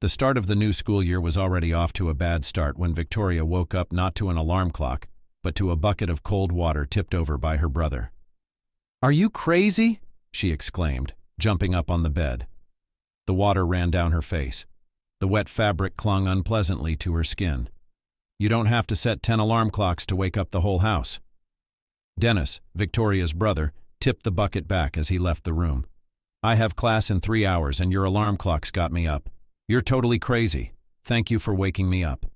The start of the new school year was already off to a bad start when Victoria woke up not to an alarm clock, but to a bucket of cold water tipped over by her brother. "Are you crazy?" she exclaimed, jumping up on the bed. The water ran down her face. The wet fabric clung unpleasantly to her skin. "You don't have to set 10 alarm clocks to wake up the whole house." Dennis, Victoria's brother, tipped the bucket back as he left the room. "I have class in 3 hours and your alarm clock's got me up. You're totally crazy. Thank you for waking me up."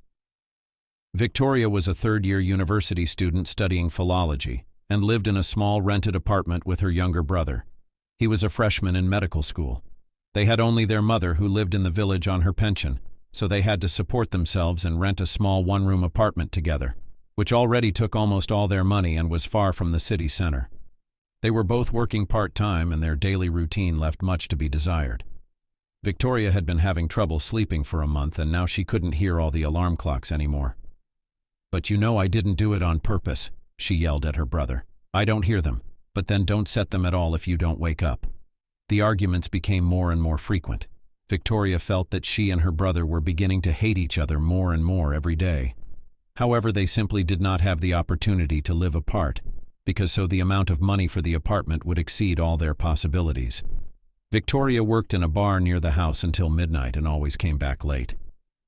Victoria was a third-year university student studying philology and lived in a small rented apartment with her younger brother. He was a freshman in medical school. They had only their mother who lived in the village on her pension, so they had to support themselves and rent a small one-room apartment together, which already took almost all their money and was far from the city center. They were both working part-time and their daily routine left much to be desired. Victoria had been having trouble sleeping for a month and now she couldn't hear all the alarm clocks anymore. "But you know I didn't do it on purpose," she yelled at her brother. "I don't hear them, but then don't set them at all if you don't wake up." The arguments became more and more frequent. Victoria felt that she and her brother were beginning to hate each other more and more every day. However, they simply did not have the opportunity to live apart, because so the amount of money for the apartment would exceed all their possibilities. Victoria worked in a bar near the house until midnight and always came back late.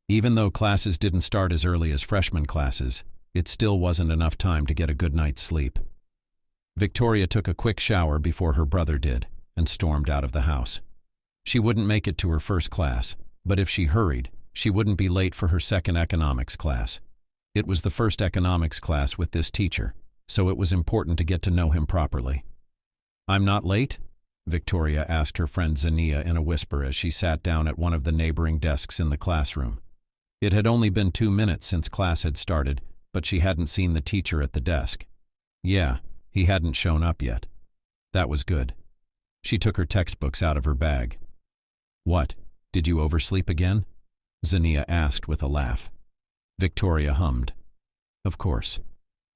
Even though classes didn't start as early as freshman classes, it still wasn't enough time to get a good night's sleep. Victoria took a quick shower before her brother did and stormed out of the house. She wouldn't make it to her first class, but if she hurried, she wouldn't be late for her second economics class. It was the first economics class with this teacher, so it was important to get to know him properly. "I'm not late?" Victoria asked her friend Zania in a whisper as she sat down at one of the neighboring desks in the classroom. It had only been 2 minutes since class had started, but she hadn't seen the teacher at the desk. Yeah, he hadn't shown up yet. That was good. She took her textbooks out of her bag. "What, did you oversleep again?" Zania asked with a laugh. Victoria hummed. "Of course.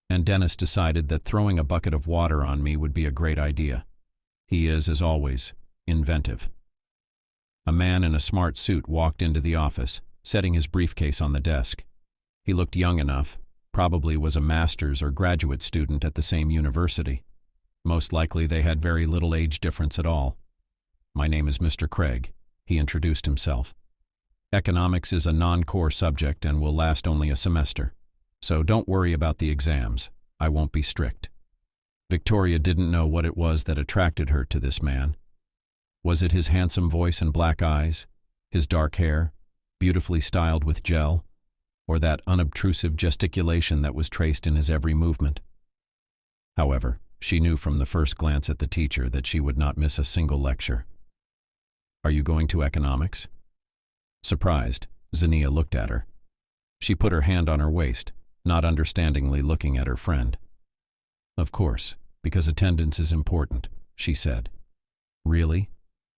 And Dennis decided that throwing a bucket of water on me would be a great idea. He is, as always, inventive." A man in a smart suit walked into the office, setting his briefcase on the desk. He looked young enough, probably was a master's or graduate student at the same university. Most likely they had very little age difference at all. "My name is Mr. Craig," he introduced himself. "Economics is a non-core subject and will last only a semester. So don't worry about the exams. I won't be strict." Victoria didn't know what it was that attracted her to this man. Was it his handsome voice and black eyes, his dark hair, beautifully styled with gel, or that unobtrusive gesticulation that was traced in his every movement? However, she knew from the first glance at the teacher that she would not miss a single lecture. "Are you going to economics?" Surprised, Zania looked at her. She put her hand on her waist, not understandingly looking at her friend. "Of course, because attendance is important," she said. "Really?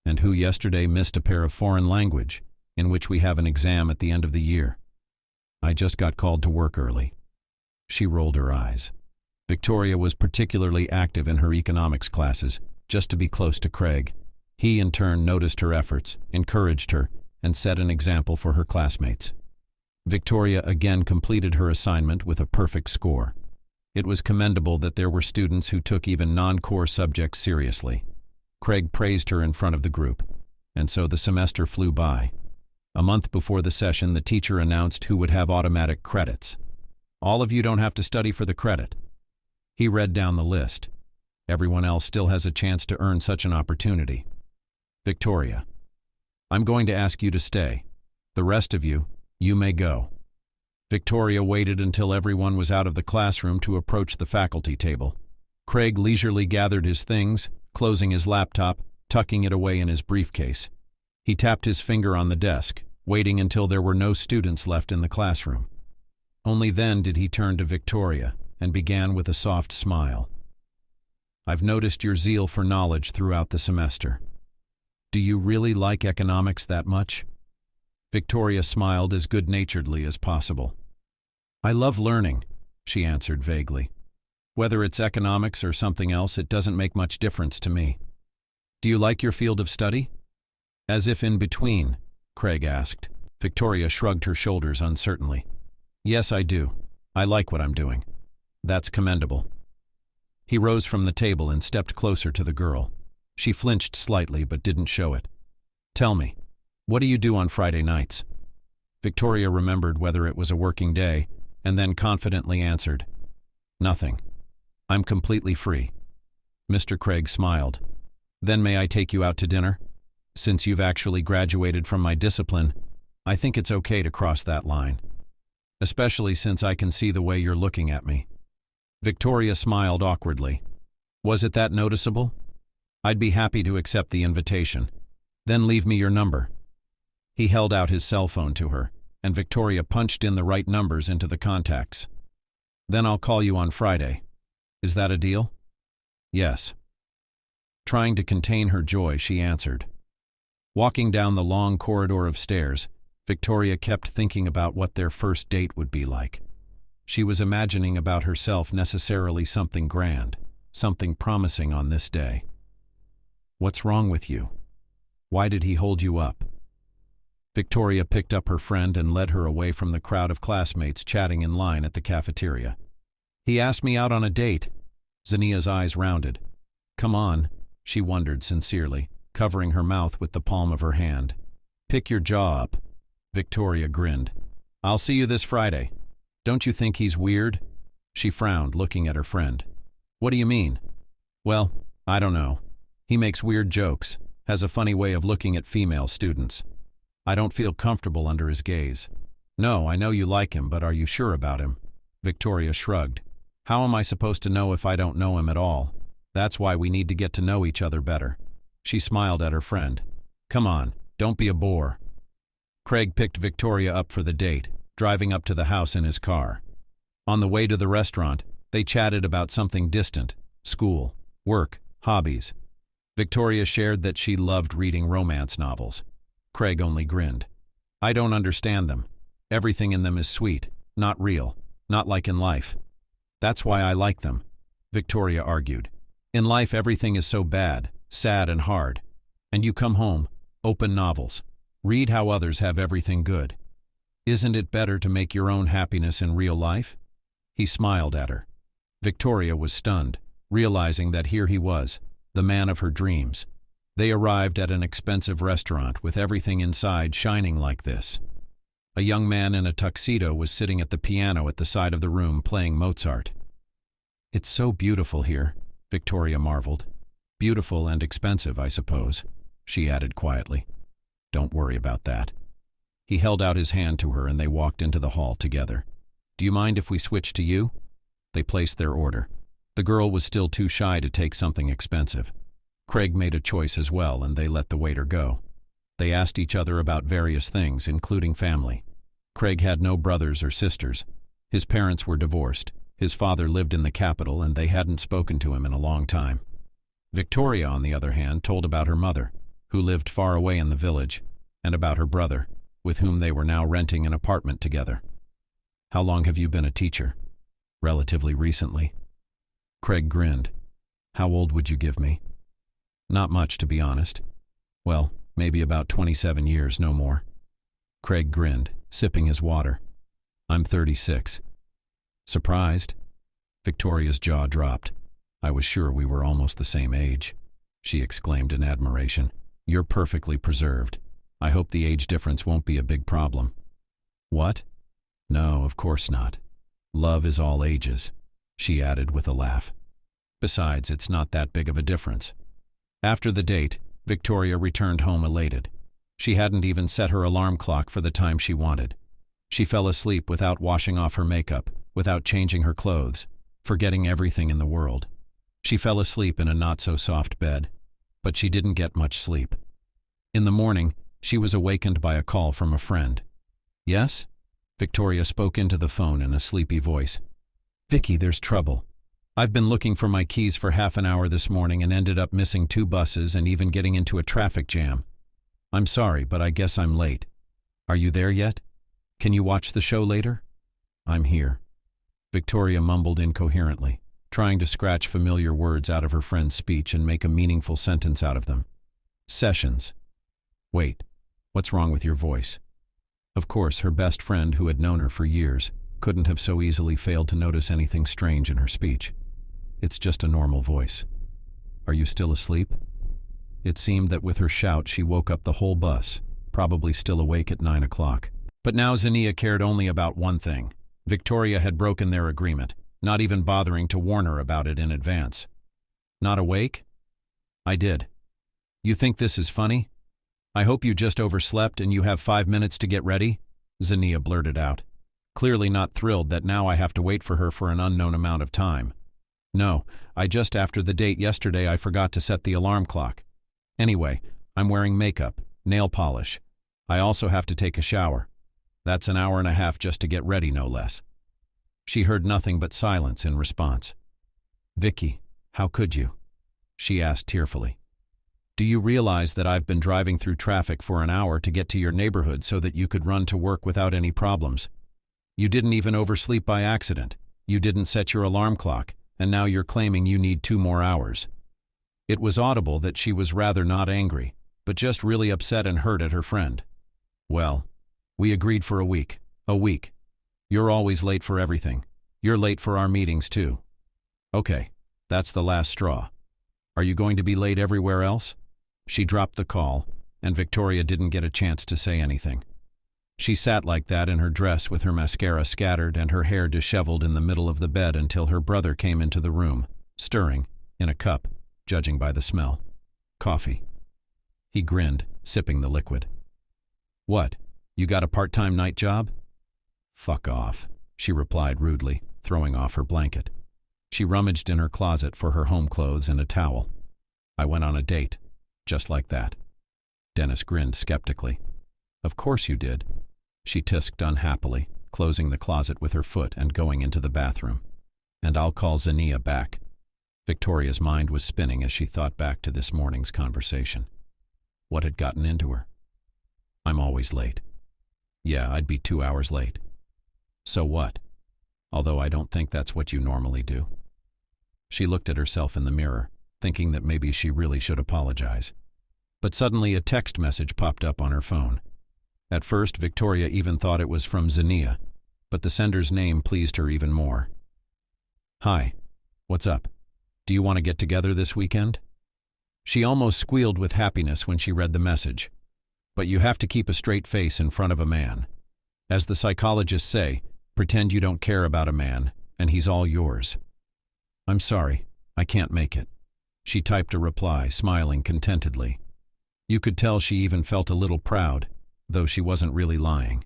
And who yesterday missed a pair of foreign language, in which we have an exam at the end of the year? I just got called to work early." She rolled her eyes. Victoria was particularly active in her economics classes, just to be close to Craig. He, in turn, noticed her efforts, encouraged her, and set an example for her classmates. Victoria again completed her assignment with a perfect score. It was commendable that there were students who took even non-core subjects seriously. Craig praised her in front of the group, and so the semester flew by. A month before the session, the teacher announced who would have automatic credits. "All of you don't have to study for the credit." He read down the list. Everyone else still has a chance to earn such an opportunity. "Victoria, I'm going to ask you to stay. The rest of you, you may go." Victoria waited until everyone was out of the classroom to approach the faculty table. Craig leisurely gathered his things, closing his laptop, tucking it away in his briefcase. He tapped his finger on the desk, waiting until there were no students left in the classroom. Only then did he turn to Victoria and began with a soft smile. "I've noticed your zeal for knowledge throughout the semester. Do you really like economics that much?" Victoria smiled as good-naturedly as possible. "I love learning," she answered vaguely. "Whether it's economics or something else, it doesn't make much difference to me. Do you like your field of study?" "As if in between," Craig asked. Victoria shrugged her shoulders uncertainly. Yes, I do. I like what I'm doing. That's commendable. He rose from the table and stepped closer to the girl. She flinched slightly but didn't show it. Tell me, what do you do on Friday nights? Victoria remembered whether it was a working day, and then confidently answered, Nothing. I'm completely free. Mr. Craig smiled. Then may I take you out to dinner? Since you've actually graduated from my discipline, I think it's okay to cross that line. Especially since I can see the way you're looking at me. Victoria smiled awkwardly. Was it that noticeable? I'd be happy to accept the invitation. Then leave me your number. He held out his cell phone to her, and Victoria punched in the right numbers into the contacts. Then I'll call you on Friday. Is that a deal? Yes. Trying to contain her joy, she answered. Walking down the long corridor of stairs, Victoria kept thinking about what their first date would be like. She was imagining about herself necessarily something grand, something promising on this day. What's wrong with you? Why did he hold you up? Victoria picked up her friend and led her away from the crowd of classmates chatting in line at the cafeteria. He asked me out on a date. Zania's eyes rounded. Come on, she wondered sincerely, covering her mouth with the palm of her hand. Pick your jaw up. Victoria grinned. I'll see you this Friday. Don't you think he's weird? She frowned, looking at her friend. What do you mean? Well, I don't know. He makes weird jokes, has a funny way of looking at female students. I don't feel comfortable under his gaze. No, I know you like him, but are you sure about him? Victoria shrugged. How am I supposed to know if I don't know him at all? That's why we need to get to know each other better. She smiled at her friend. Come on, don't be a bore. Craig picked Victoria up for the date, driving up to the house in his car. On the way to the restaurant, they chatted about something distant, school, work, hobbies. Victoria shared that she loved reading romance novels. Craig only grinned. I don't understand them. Everything in them is sweet, not real, not like in life. That's why I like them, Victoria argued. In life everything is so bad, sad and hard. And you come home, open novels, read how others have everything good. Isn't it better to make your own happiness in real life? He smiled at her. Victoria was stunned, realizing that here he was, the man of her dreams. They arrived at an expensive restaurant with everything inside shining like this. A young man in a tuxedo was sitting at the piano at the side of the room playing Mozart. It's so beautiful here, Victoria marveled. Beautiful and expensive, I suppose, she added quietly. Don't worry about that. He held out his hand to her and they walked into the hall together. Do you mind if we switch to you? They placed their order. The girl was still too shy to take something expensive. Craig made a choice as well and they let the waiter go. They asked each other about various things, including family. Craig had no brothers or sisters. His parents were divorced. His father lived in the capital and they hadn't spoken to him in a long time. Victoria, on the other hand, told about her mother, who lived far away in the village, and about her brother, with whom they were now renting an apartment together. How long have you been a teacher? Relatively recently. Craig grinned. How old would you give me? Not much, to be honest. Well, maybe about 27 years, no more. Craig grinned, sipping his water. I'm 36. Surprised? Victoria's jaw dropped. I was sure we were almost the same age, she exclaimed in admiration. You're perfectly preserved. I hope the age difference won't be a big problem. What? No, of course not. Love is all ages, she added with a laugh. Besides, it's not that big of a difference. After the date, Victoria returned home elated. She hadn't even set her alarm clock for the time she wanted. She fell asleep without washing off her makeup, without changing her clothes, forgetting everything in the world. She fell asleep in a not-so-soft bed, but she didn't get much sleep. In the morning, she was awakened by a call from a friend. Yes? Victoria spoke into the phone in a sleepy voice. Vicky, there's trouble. I've been looking for my keys for half an hour this morning and ended up missing 2 buses and even getting into a traffic jam. I'm sorry, but I guess I'm late. Are you there yet? Can you watch the show later? I'm here. Victoria mumbled incoherently, trying to scratch familiar words out of her friend's speech and make a meaningful sentence out of them. Sessions. Wait, what's wrong with your voice? Of course, her best friend, who had known her for years, couldn't have so easily failed to notice anything strange in her speech. It's just a normal voice. Are you still asleep? It seemed that with her shout she woke up the whole bus, probably still awake at 9 o'clock. But now Zania cared only about one thing. Victoria had broken their agreement, not even bothering to warn her about it in advance. Not awake? I did. You think this is funny? I hope you just overslept and you have 5 minutes to get ready, Zania blurted out, clearly not thrilled that now I have to wait for her for an unknown amount of time. No, after the date yesterday I forgot to set the alarm clock. Anyway, I'm wearing makeup, nail polish. I also have to take a shower. That's an hour and a half just to get ready, no less. She heard nothing but silence in response. Vicky, how could you? She asked tearfully. Do you realize that I've been driving through traffic for an hour to get to your neighborhood so that you could run to work without any problems? You didn't even oversleep by accident. You didn't set your alarm clock, and now you're claiming you need 2 more hours. It was audible that she was rather not angry, but just really upset and hurt at her friend. Well, we agreed for a week. A week. You're always late for everything. You're late for our meetings too. Okay, that's the last straw. Are you going to be late everywhere else? She dropped the call, and Victoria didn't get a chance to say anything. She sat like that in her dress with her mascara scattered and her hair disheveled in the middle of the bed until her brother came into the room, stirring, in a cup, judging by the smell, coffee. He grinned, sipping the liquid. What, you got a part-time night job? Fuck off, she replied rudely, throwing off her blanket. She rummaged in her closet for her home clothes and a towel. I went on a date, just like that. Dennis grinned skeptically. Of course you did. She tisked unhappily, closing the closet with her foot and going into the bathroom. And I'll call Zania back. Victoria's mind was spinning as she thought back to this morning's conversation. What had gotten into her? I'm always late. Yeah, I'd be 2 hours late. So what? Although I don't think that's what you normally do. She looked at herself in the mirror, thinking that maybe she really should apologize. But suddenly a text message popped up on her phone. At first, Victoria even thought it was from Zania, but the sender's name pleased her even more. Hi, what's up? Do you want to get together this weekend? She almost squealed with happiness when she read the message. But you have to keep a straight face in front of a man. As the psychologists say, pretend you don't care about a man, and he's all yours. I'm sorry, I can't make it. She typed a reply, smiling contentedly. You could tell she even felt a little proud, though she wasn't really lying.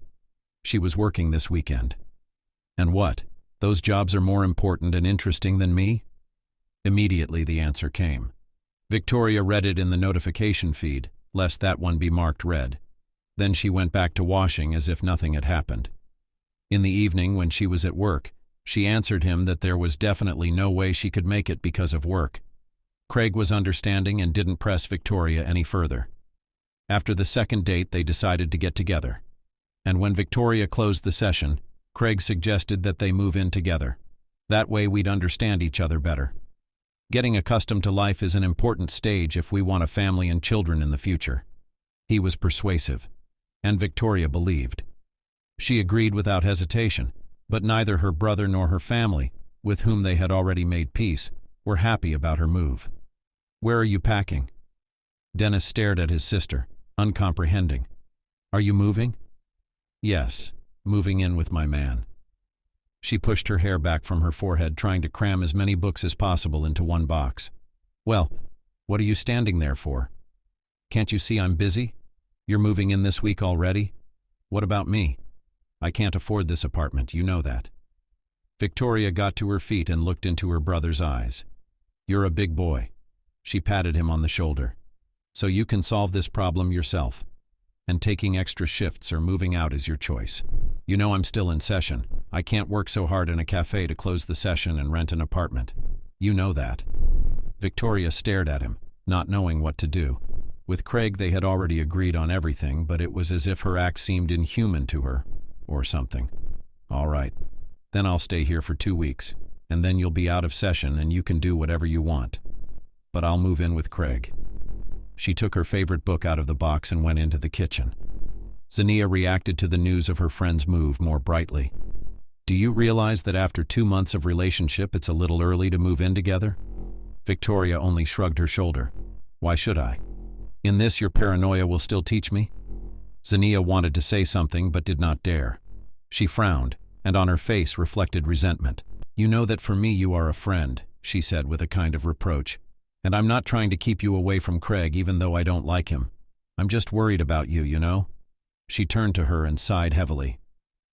She was working this weekend. And what? Those jobs are more important and interesting than me? Immediately the answer came. Victoria read it in the notification feed, lest that one be marked red. Then she went back to washing as if nothing had happened. In the evening, when she was at work, she answered him that there was definitely no way she could make it because of work. Craig was understanding and didn't press Victoria any further. After the second date, they decided to get together. And when Victoria closed the session, Craig suggested that they move in together. That way we'd understand each other better. Getting accustomed to life is an important stage if we want a family and children in the future. He was persuasive, and Victoria believed. She agreed without hesitation, but neither her brother nor her family, with whom they had already made peace, were happy about her move. Where are you packing? Dennis stared at his sister, uncomprehending. Are you moving? Yes, moving in with my man. She pushed her hair back from her forehead, trying to cram as many books as possible into one box. Well, what are you standing there for? Can't you see I'm busy? You're moving in this week already? What about me? I can't afford this apartment, you know that. Victoria got to her feet and looked into her brother's eyes. You're a big boy. She patted him on the shoulder. So you can solve this problem yourself. And taking extra shifts or moving out is your choice. You know I'm still in session. I can't work so hard in a cafe to close the session and rent an apartment. You know that. Victoria stared at him, not knowing what to do. With Craig they had already agreed on everything, but it was as if her act seemed inhuman to her, or something. All right. Then I'll stay here for 2 weeks, and then you'll be out of session and you can do whatever you want. But I'll move in with Craig. She took her favorite book out of the box and went into the kitchen. Zania reacted to the news of her friend's move more brightly. Do you realize that after 2 months of relationship it's a little early to move in together? Victoria only shrugged her shoulder. Why should I? In this your paranoia will still teach me? Zania wanted to say something but did not dare. She frowned, and on her face reflected resentment. You know that for me you are a friend, she said with a kind of reproach. And I'm not trying to keep you away from Craig even though I don't like him. I'm just worried about you, you know? She turned to her and sighed heavily.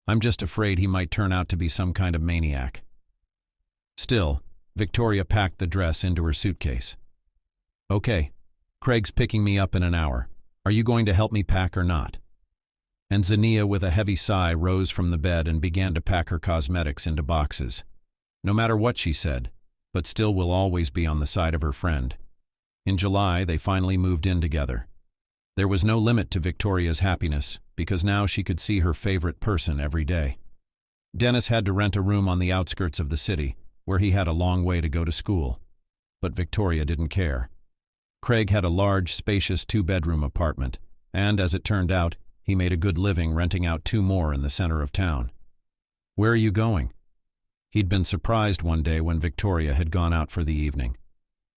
I'm just afraid he might turn out to be some kind of maniac. Still, Victoria packed the dress into her suitcase. Okay, Craig's picking me up in an hour. Are you going to help me pack or not? And Zania with a heavy sigh rose from the bed and began to pack her cosmetics into boxes. No matter what she said, but still will always be on the side of her friend. In July, they finally moved in together. There was no limit to Victoria's happiness, because now she could see her favorite person every day. Dennis had to rent a room on the outskirts of the city, where he had a long way to go to school. But Victoria didn't care. Craig had a large, spacious 2-bedroom apartment, and, as it turned out, he made a good living renting out 2 more in the center of town. Where are you going? He'd been surprised one day when Victoria had gone out for the evening.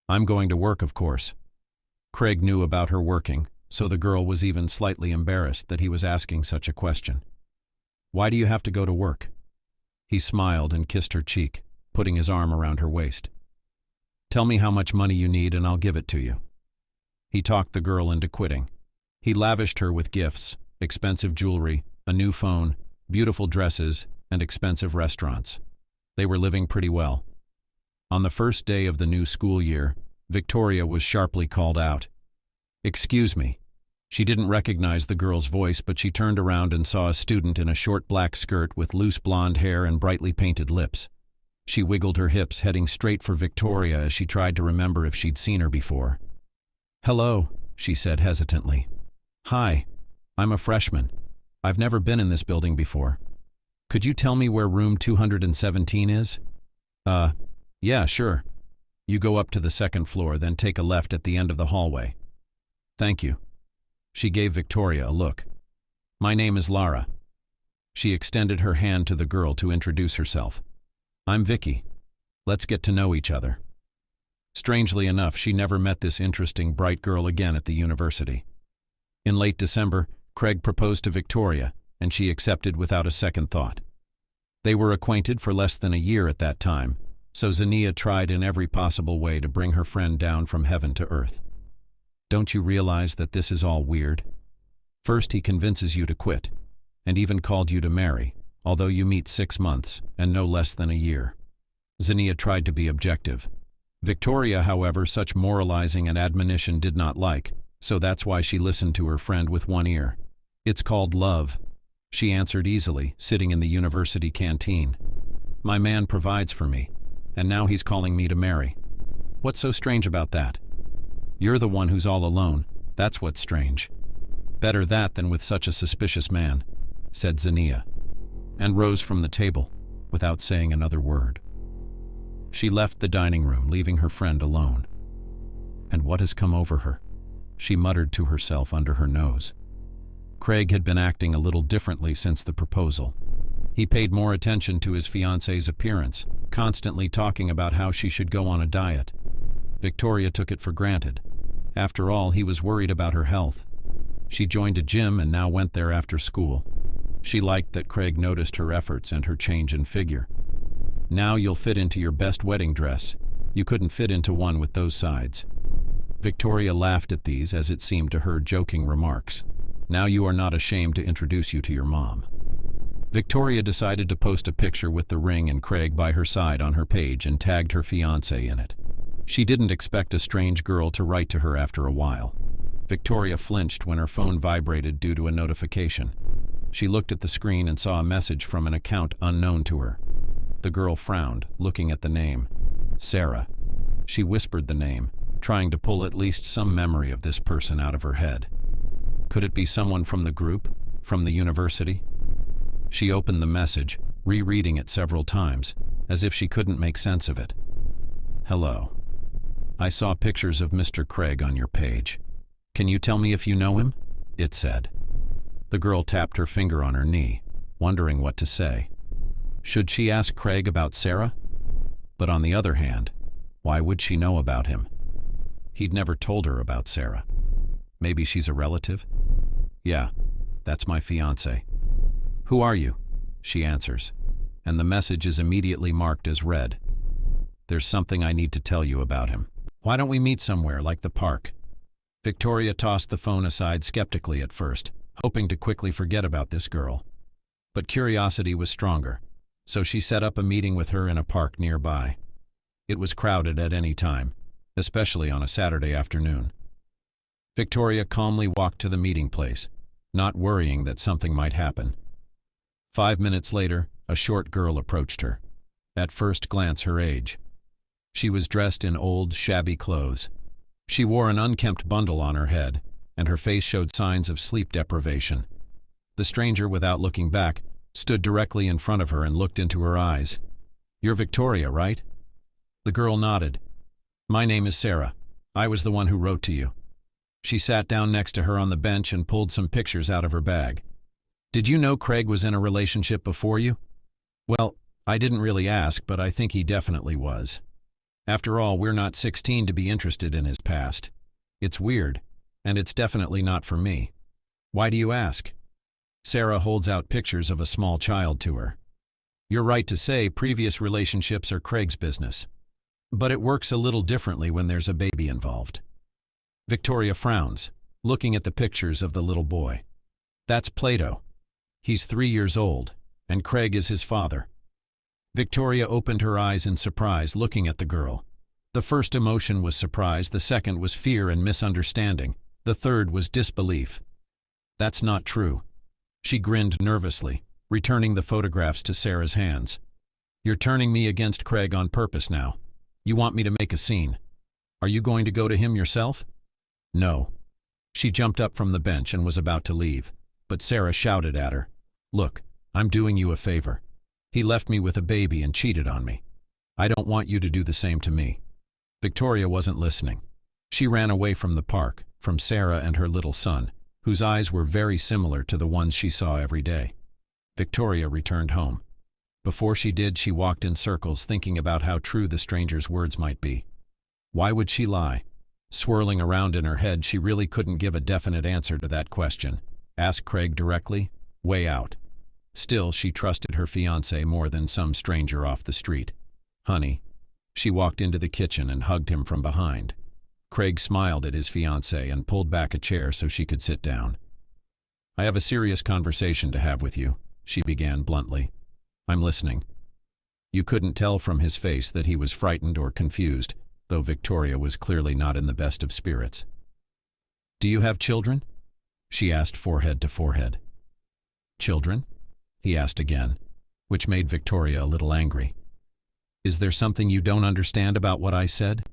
I'm going to work, of course. Craig knew about her working, so the girl was even slightly embarrassed that he was asking such a question. Why do you have to go to work? He smiled and kissed her cheek, putting his arm around her waist. Tell me how much money you need and I'll give it to you. He talked the girl into quitting. He lavished her with gifts, expensive jewelry, a new phone, beautiful dresses, and expensive restaurants. They were living pretty well. On the first day of the new school year, Victoria was sharply called out. Excuse me. She didn't recognize the girl's voice, but she turned around and saw a student in a short black skirt with loose blonde hair and brightly painted lips. She wiggled her hips, heading straight for Victoria as she tried to remember if she'd seen her before. Hello, she said hesitantly. Hi, I'm a freshman. I've never been in this building before. Could you tell me where room 217 is? Yeah, sure. You go up to the 2nd floor, then take a left at the end of the hallway. Thank you. She gave Victoria a look. My name is Lara. She extended her hand to the girl to introduce herself. I'm Vicky. Let's get to know each other. Strangely enough, she never met this interesting, bright girl again at the university. In late December, Craig proposed to Victoria, and she accepted without a second thought. They were acquainted for less than a year at that time, so Zania tried in every possible way to bring her friend down from heaven to earth. Don't you realize that this is all weird? First he convinces you to quit, and even called you to marry, although you meet 6 months and no less than a year. Zania tried to be objective. Victoria, however, such moralizing and admonition did not like, so that's why she listened to her friend with one ear. It's called love, she answered easily, sitting in the university canteen. My man provides for me, and now he's calling me to marry. What's so strange about that? You're the one who's all alone, that's what's strange. Better that than with such a suspicious man, said Zania, and rose from the table, without saying another word. She left the dining room, leaving her friend alone. And what has come over her? She muttered to herself under her nose. Craig had been acting a little differently since the proposal. He paid more attention to his fiancée's appearance, constantly talking about how she should go on a diet. Victoria took it for granted. After all, he was worried about her health. She joined a gym and now went there after school. She liked that Craig noticed her efforts and her change in figure. Now you'll fit into your best wedding dress. You couldn't fit into one with those sides. Victoria laughed at these, as it seemed to her, joking remarks. Now you are not ashamed to introduce you to your mom. Victoria decided to post a picture with the ring and Craig by her side on her page and tagged her fiancé in it. She didn't expect a strange girl to write to her after a while. Victoria flinched when her phone vibrated due to a notification. She looked at the screen and saw a message from an account unknown to her. The girl frowned, looking at the name. Sarah. She whispered the name, trying to pull at least some memory of this person out of her head. Could it be someone from the group, from the university? She opened the message, rereading it several times, as if she couldn't make sense of it. Hello. I saw pictures of Mr. Craig on your page. Can you tell me if you know him? It said. The girl tapped her finger on her knee, wondering what to say. Should she ask Craig about Sarah? But on the other hand, why would she know about him? He'd never told her about Sarah. Maybe she's a relative? Yeah, that's my fiancé. Who are you? She answers, and the message is immediately marked as read. There's something I need to tell you about him. Why don't we meet somewhere, like the park? Victoria tossed the phone aside skeptically at first, hoping to quickly forget about this girl. But curiosity was stronger, so she set up a meeting with her in a park nearby. It was crowded at any time, especially on a Saturday afternoon. Victoria calmly walked to the meeting place, not worrying that something might happen. 5 minutes later, a short girl approached her. At first glance, her age. She was dressed in old, shabby clothes. She wore an unkempt bundle on her head, and her face showed signs of sleep deprivation. The stranger, without looking back, stood directly in front of her and looked into her eyes. You're Victoria, right? The girl nodded. My name is Sarah. I was the one who wrote to you. She sat down next to her on the bench and pulled some pictures out of her bag. Did you know Craig was in a relationship before you? Well, I didn't really ask, but I think he definitely was. After all, we're not 16 to be interested in his past. It's weird, and it's definitely not for me. Why do you ask? Sarah holds out pictures of a small child to her. You're right to say previous relationships are Craig's business. But it works a little differently when there's a baby involved. Victoria frowns, looking at the pictures of the little boy. That's Plato. He's 3 years old, and Craig is his father. Victoria opened her eyes in surprise, looking at the girl. The first emotion was surprise, the second was fear and misunderstanding, the third was disbelief. That's not true. She grinned nervously, returning the photographs to Sarah's hands. You're turning me against Craig on purpose now. You want me to make a scene. Are you going to go to him yourself? No. She jumped up from the bench and was about to leave, but Sarah shouted at her. Look, I'm doing you a favor. He left me with a baby and cheated on me. I don't want you to do the same to me. Victoria wasn't listening. She ran away from the park, from Sarah and her little son, whose eyes were very similar to the ones she saw every day. Victoria returned home. Before she did, she walked in circles, thinking about how true the stranger's words might be. Why would she lie? Swirling around in her head, she really couldn't give a definite answer to that question. Ask Craig directly? Way out. Still, she trusted her fiancé more than some stranger off the street. Honey. She walked into the kitchen and hugged him from behind. Craig smiled at his fiancé and pulled back a chair so she could sit down. I have a serious conversation to have with you, she began bluntly. I'm listening. You couldn't tell from his face that he was frightened or confused, though Victoria was clearly not in the best of spirits. Do you have children? She asked, forehead to forehead. Children? He asked again, which made Victoria a little angry. Is there something you don't understand about what I said?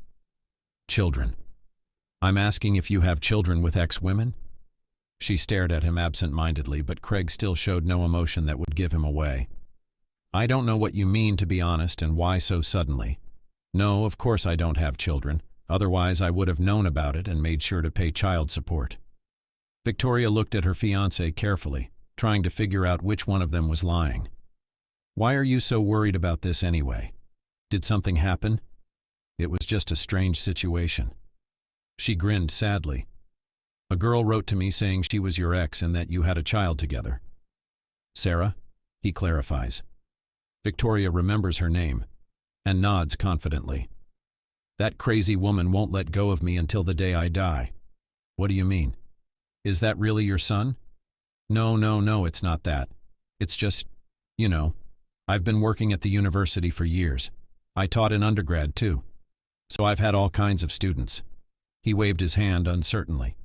Children. I'm asking if you have children with ex-women? She stared at him absent-mindedly, but Craig still showed no emotion that would give him away. I don't know what you mean, to be honest, and why so suddenly. No, of course I don't have children. Otherwise I would have known about it and made sure to pay child support. Victoria looked at her fiancé carefully, trying to figure out which one of them was lying. Why are you so worried about this anyway? Did something happen? It was just a strange situation. She grinned sadly. A girl wrote to me saying she was your ex and that you had a child together. Sarah? He clarifies. Victoria remembers her name and nods confidently. That crazy woman won't let go of me until the day I die. What do you mean? Is that really your son? No, it's not that. It's just, I've been working at the university for years. I taught in undergrad too. So I've had all kinds of students. He waved his hand uncertainly.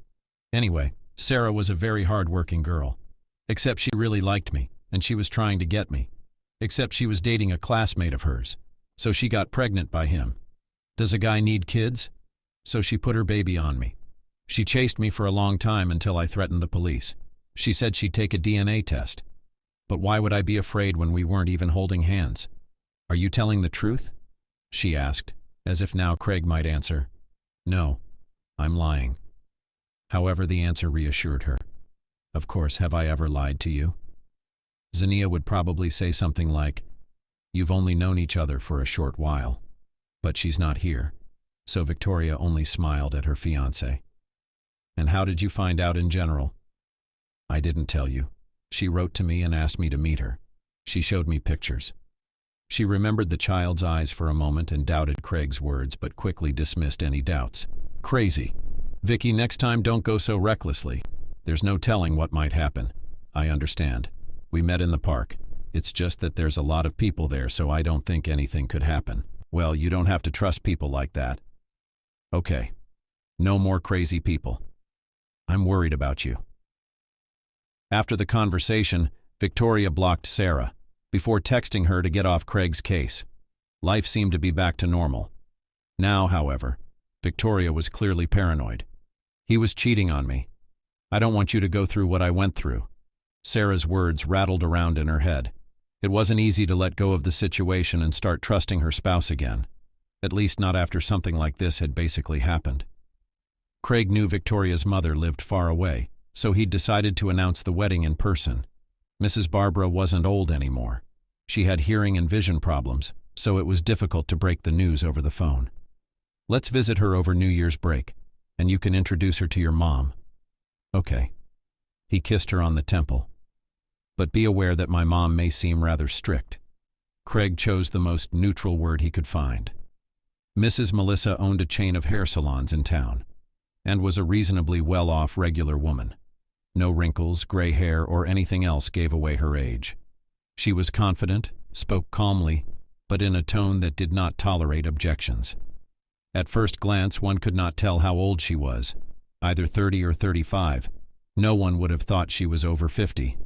Anyway, Sarah was a very hard-working girl. Except she really liked me, and she was trying to get me. Except she was dating a classmate of hers. So she got pregnant by him. Does a guy need kids? So she put her baby on me. She chased me for a long time until I threatened the police. She said she'd take a DNA test. But why would I be afraid when we weren't even holding hands? Are you telling the truth? She asked, as if now Craig might answer. No, I'm lying. However, the answer reassured her. Of course, have I ever lied to you? Zinnia would probably say something like, "You've only known each other for a short while." But she's not here, so Victoria only smiled at her fiancé. "And how did you find out in general?" "I didn't tell you. She wrote to me and asked me to meet her. She showed me pictures." She remembered the child's eyes for a moment and doubted Craig's words, but quickly dismissed any doubts. "Crazy. Vicky, next time don't go so recklessly. There's no telling what might happen. I understand. We met in the park. It's just that there's a lot of people there, so I don't think anything could happen." "Well, you don't have to trust people like that." "Okay. No more crazy people. I'm worried about you." After the conversation, Victoria blocked Sarah, before texting her to get off Craig's case. Life seemed to be back to normal. Now, however, Victoria was clearly paranoid. "He was cheating on me. I don't want you to go through what I went through." Sarah's words rattled around in her head. It wasn't easy to let go of the situation and start trusting her spouse again, at least not after something like this had basically happened. Craig knew Victoria's mother lived far away, so he'd decided to announce the wedding in person. Mrs. Barbara wasn't old anymore. She had hearing and vision problems, so it was difficult to break the news over the phone. "Let's visit her over New Year's break, and you can introduce her to your mom." "Okay." He kissed her on the temple. "But be aware that my mom may seem rather strict." Craig chose the most neutral word he could find. Mrs. Melissa owned a chain of hair salons in town, and was a reasonably well-off regular woman. No wrinkles, gray hair, or anything else gave away her age. She was confident, spoke calmly, but in a tone that did not tolerate objections. At first glance, one could not tell how old she was, either 30 or 35. No one would have thought she was over 50.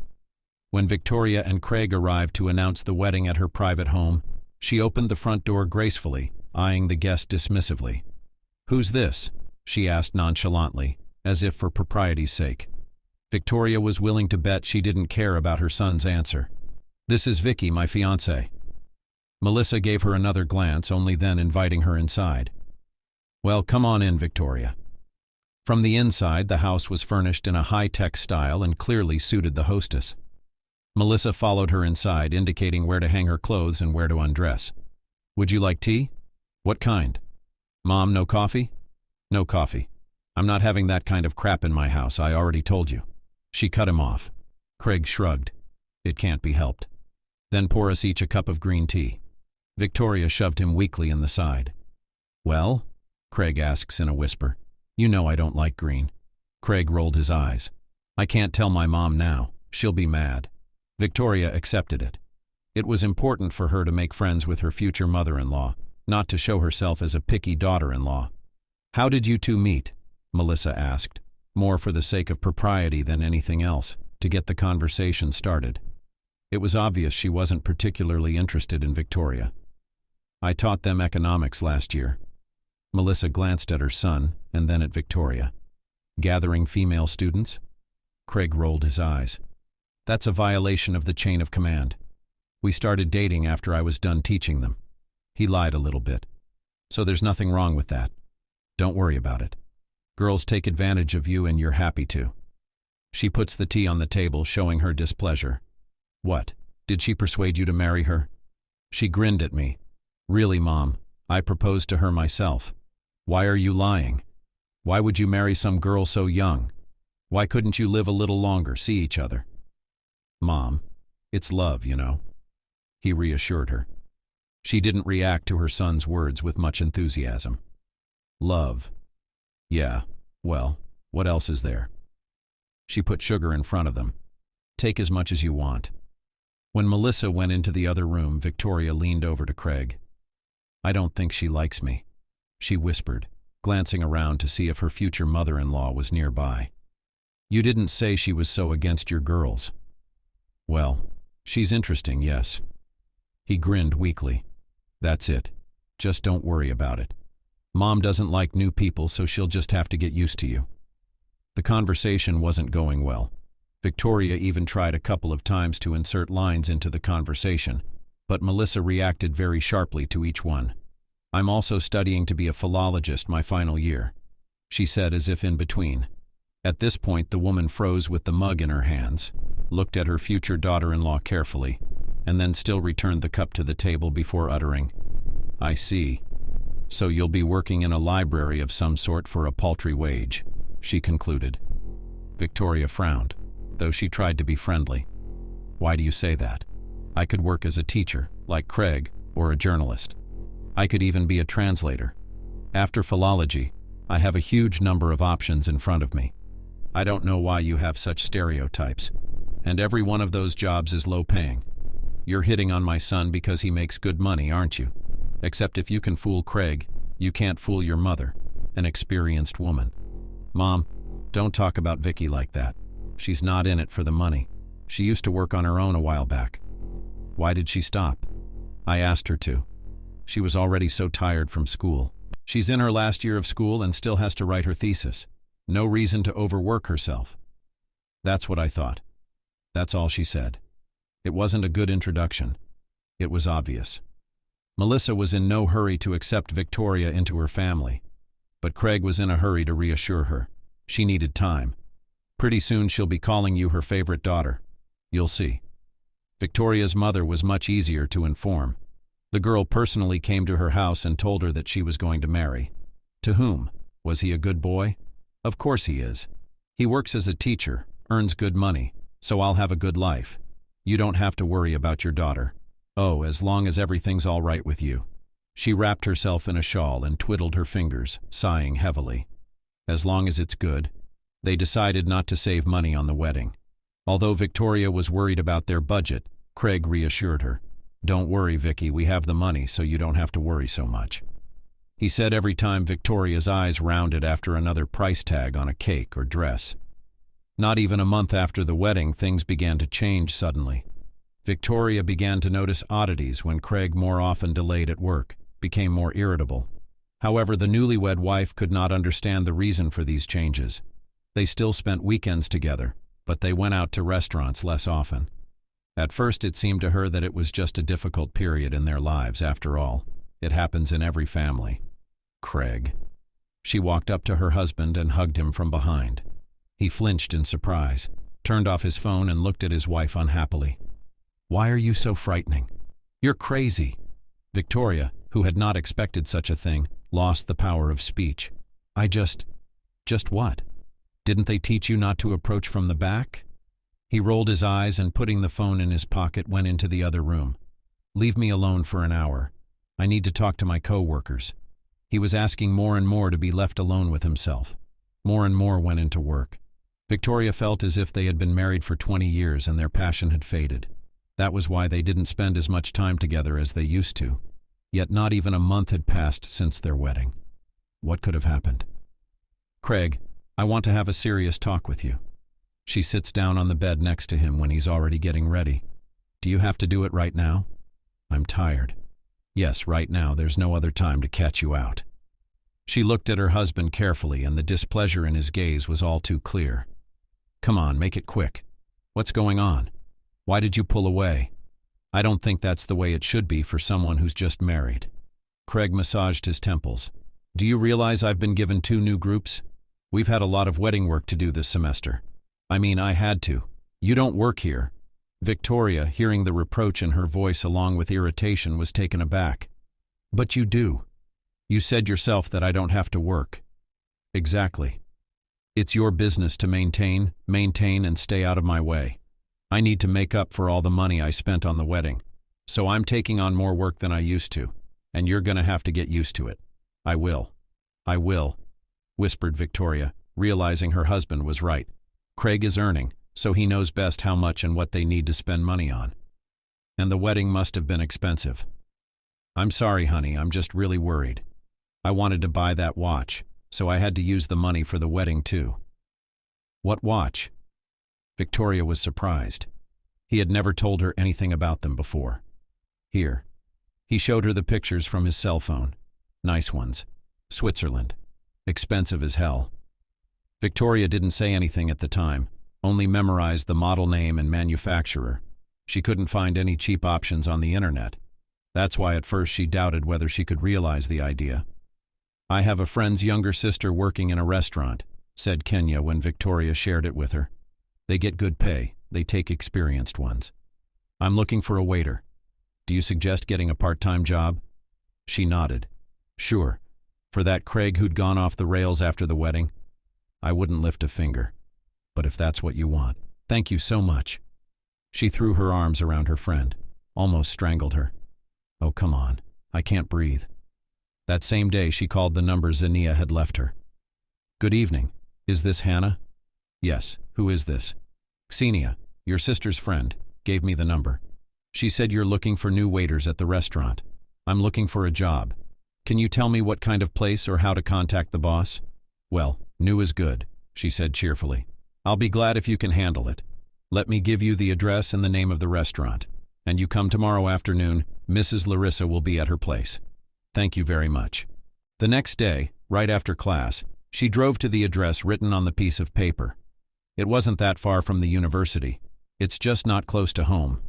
When Victoria and Craig arrived to announce the wedding at her private home, she opened the front door gracefully, eyeing the guest dismissively. "Who's this?" she asked nonchalantly, as if for propriety's sake. Victoria was willing to bet she didn't care about her son's answer. "This is Vicky, my fiancée." Melissa gave her another glance, only then inviting her inside. "Well, come on in, Victoria." From the inside, the house was furnished in a high-tech style and clearly suited the hostess. Melissa followed her inside, indicating where to hang her clothes and where to undress. "Would you like tea?" "What kind?" "Mom, no coffee?" "No coffee. I'm not having that kind of crap in my house, I already told you." She cut him off. Craig shrugged. "It can't be helped." "Then pour us each a cup of green tea." Victoria shoved him weakly in the side. "Well?" Craig asks in a whisper. "You know I don't like green." Craig rolled his eyes. "I can't tell my mom now. She'll be mad." Victoria accepted it. It was important for her to make friends with her future mother-in-law, not to show herself as a picky daughter-in-law. "How did you two meet?" Melissa asked, more for the sake of propriety than anything else, to get the conversation started. It was obvious she wasn't particularly interested in Victoria. "I taught them economics last year." Melissa glanced at her son and then at Victoria. "Gathering female students?" Craig rolled his eyes. "That's a violation of the chain of command. We started dating after I was done teaching them." He lied a little bit. "So there's nothing wrong with that. Don't worry about it. Girls take advantage of you and you're happy to." She puts the tea on the table, showing her displeasure. "What? Did she persuade you to marry her?" She grinned at me. "Really, Mom, I proposed to her myself. Why are you lying? Why would you marry some girl so young? Why couldn't you live a little longer, see each other?" "Mom, it's love, you know." He reassured her. She didn't react to her son's words with much enthusiasm. "Love. Yeah, well, what else is there?" She put sugar in front of them. "Take as much as you want." When Melissa went into the other room, Victoria leaned over to Craig. "I don't think she likes me," she whispered, glancing around to see if her future mother-in-law was nearby. "You didn't say she was so against your girls." "Well, she's interesting, yes." He grinned weakly. "That's it. Just don't worry about it. Mom doesn't like new people, so she'll just have to get used to you." The conversation wasn't going well. Victoria even tried a couple of times to insert lines into the conversation, but Melissa reacted very sharply to each one. "I'm also studying to be a philologist my final year," she said as if in between. At this point, the woman froze with the mug in her hands, looked at her future daughter-in-law carefully, and then still returned the cup to the table before uttering, "I see. So you'll be working in a library of some sort for a paltry wage," she concluded. Victoria frowned, though she tried to be friendly. "Why do you say that? I could work as a teacher, like Craig, or a journalist. I could even be a translator. After philology, I have a huge number of options in front of me. I don't know why you have such stereotypes. And every one of those jobs is low-paying. You're hitting on my son because he makes good money, aren't you? Except if you can fool Craig, you can't fool your mother, an experienced woman. Mom, don't talk about Vicky like that. She's not in it for the money. She used to work on her own a while back." "Why did she stop?" "I asked her to. She was already so tired from school. She's in her last year of school and still has to write her thesis. No reason to overwork herself." "That's what I thought." That's all she said. It wasn't a good introduction. It was obvious. Melissa was in no hurry to accept Victoria into her family, but Craig was in a hurry to reassure her. She needed time. "Pretty soon she'll be calling you her favorite daughter. You'll see." Victoria's mother was much easier to inform. The girl personally came to her house and told her that she was going to marry. To whom? Was he a good boy? Of course he is. He works as a teacher, earns good money, so I'll have a good life. You don't have to worry about your daughter. Oh, as long as everything's all right with you. She wrapped herself in a shawl and twiddled her fingers, sighing heavily. As long as it's good. They decided not to save money on the wedding. Although Victoria was worried about their budget, Craig reassured her. "Don't worry, Vicky, we have the money, so you don't have to worry so much," he said every time Victoria's eyes rounded after another price tag on a cake or dress. Not even a month after the wedding, things began to change suddenly. Victoria began to notice oddities when Craig more often delayed at work, became more irritable. However, the newlywed wife could not understand the reason for these changes. They still spent weekends together, but they went out to restaurants less often. At first it seemed to her that it was just a difficult period in their lives. After all, it happens in every family. Craig. She walked up to her husband and hugged him from behind. He flinched in surprise, turned off his phone and looked at his wife unhappily. "Why are you so frightening? You're crazy." Victoria, who had not expected such a thing, lost the power of speech. Just what? Didn't they teach you not to approach from the back?" He rolled his eyes and, putting the phone in his pocket, went into the other room. "Leave me alone for an hour. I need to talk to my co-workers." He was asking more and more to be left alone with himself. More and more went into work. Victoria felt as if they had been married for 20 years and their passion had faded. That was why they didn't spend as much time together as they used to. Yet not even a month had passed since their wedding. What could have happened? "Craig, I want to have a serious talk with you." She sits down on the bed next to him when he's already getting ready. "Do you have to do it right now?" "I'm tired." "Yes, right now. There's no other time to catch you out." She looked at her husband carefully, and the displeasure in his gaze was all too clear. "Come on, make it quick. What's going on? Why did you pull away? I don't think that's the way it should be for someone who's just married." Craig massaged his temples. "Do you realize I've been given 2 new groups? We've had a lot of wedding work to do this semester. I mean, I had to. You don't work here." Victoria, hearing the reproach in her voice along with irritation, was taken aback. "But you do. You said yourself that I don't have to work." "Exactly. It's your business to maintain, and stay out of my way. I need to make up for all the money I spent on the wedding. So I'm taking on more work than I used to, and you're going to have to get used to it." I will, whispered Victoria, realizing her husband was right. Craig is earning, so he knows best how much and what they need to spend money on. And the wedding must have been expensive. "I'm sorry, honey, I'm just really worried. I wanted to buy that watch, so I had to use the money for the wedding too." "What watch?" Victoria was surprised. He had never told her anything about them before. "Here." He showed her the pictures from his cell phone. Nice ones. Switzerland. Expensive as hell. Victoria didn't say anything at the time, only memorized the model name and manufacturer. She couldn't find any cheap options on the internet. That's why at first she doubted whether she could realize the idea. "I have a friend's younger sister working in a restaurant, said Kenya when Victoria shared it with her. They get good pay. They take experienced ones. I'm looking for a waiter. Do you suggest getting a part-time job? She nodded. Sure. For that Craig who'd gone off the rails after the wedding? I wouldn't lift a finger. But if that's what you want, thank you so much. She threw her arms around her friend, almost strangled her. Oh, come on. I can't breathe. That same day, she called the number Zania had left her. Good evening. Is this Hannah? Yes. Who is this? Xenia, your sister's friend, gave me the number. She said you're looking for new waiters at the restaurant. I'm looking for a job. Can you tell me what kind of place or how to contact the boss? Well, new is good, she said cheerfully. I'll be glad if you can handle it. Let me give you the address and the name of the restaurant. And you come tomorrow afternoon, Mrs. Larissa will be at her place. Thank you very much. The next day, right after class, she drove to the address written on the piece of paper. It wasn't that far from the university. It's just not close to home.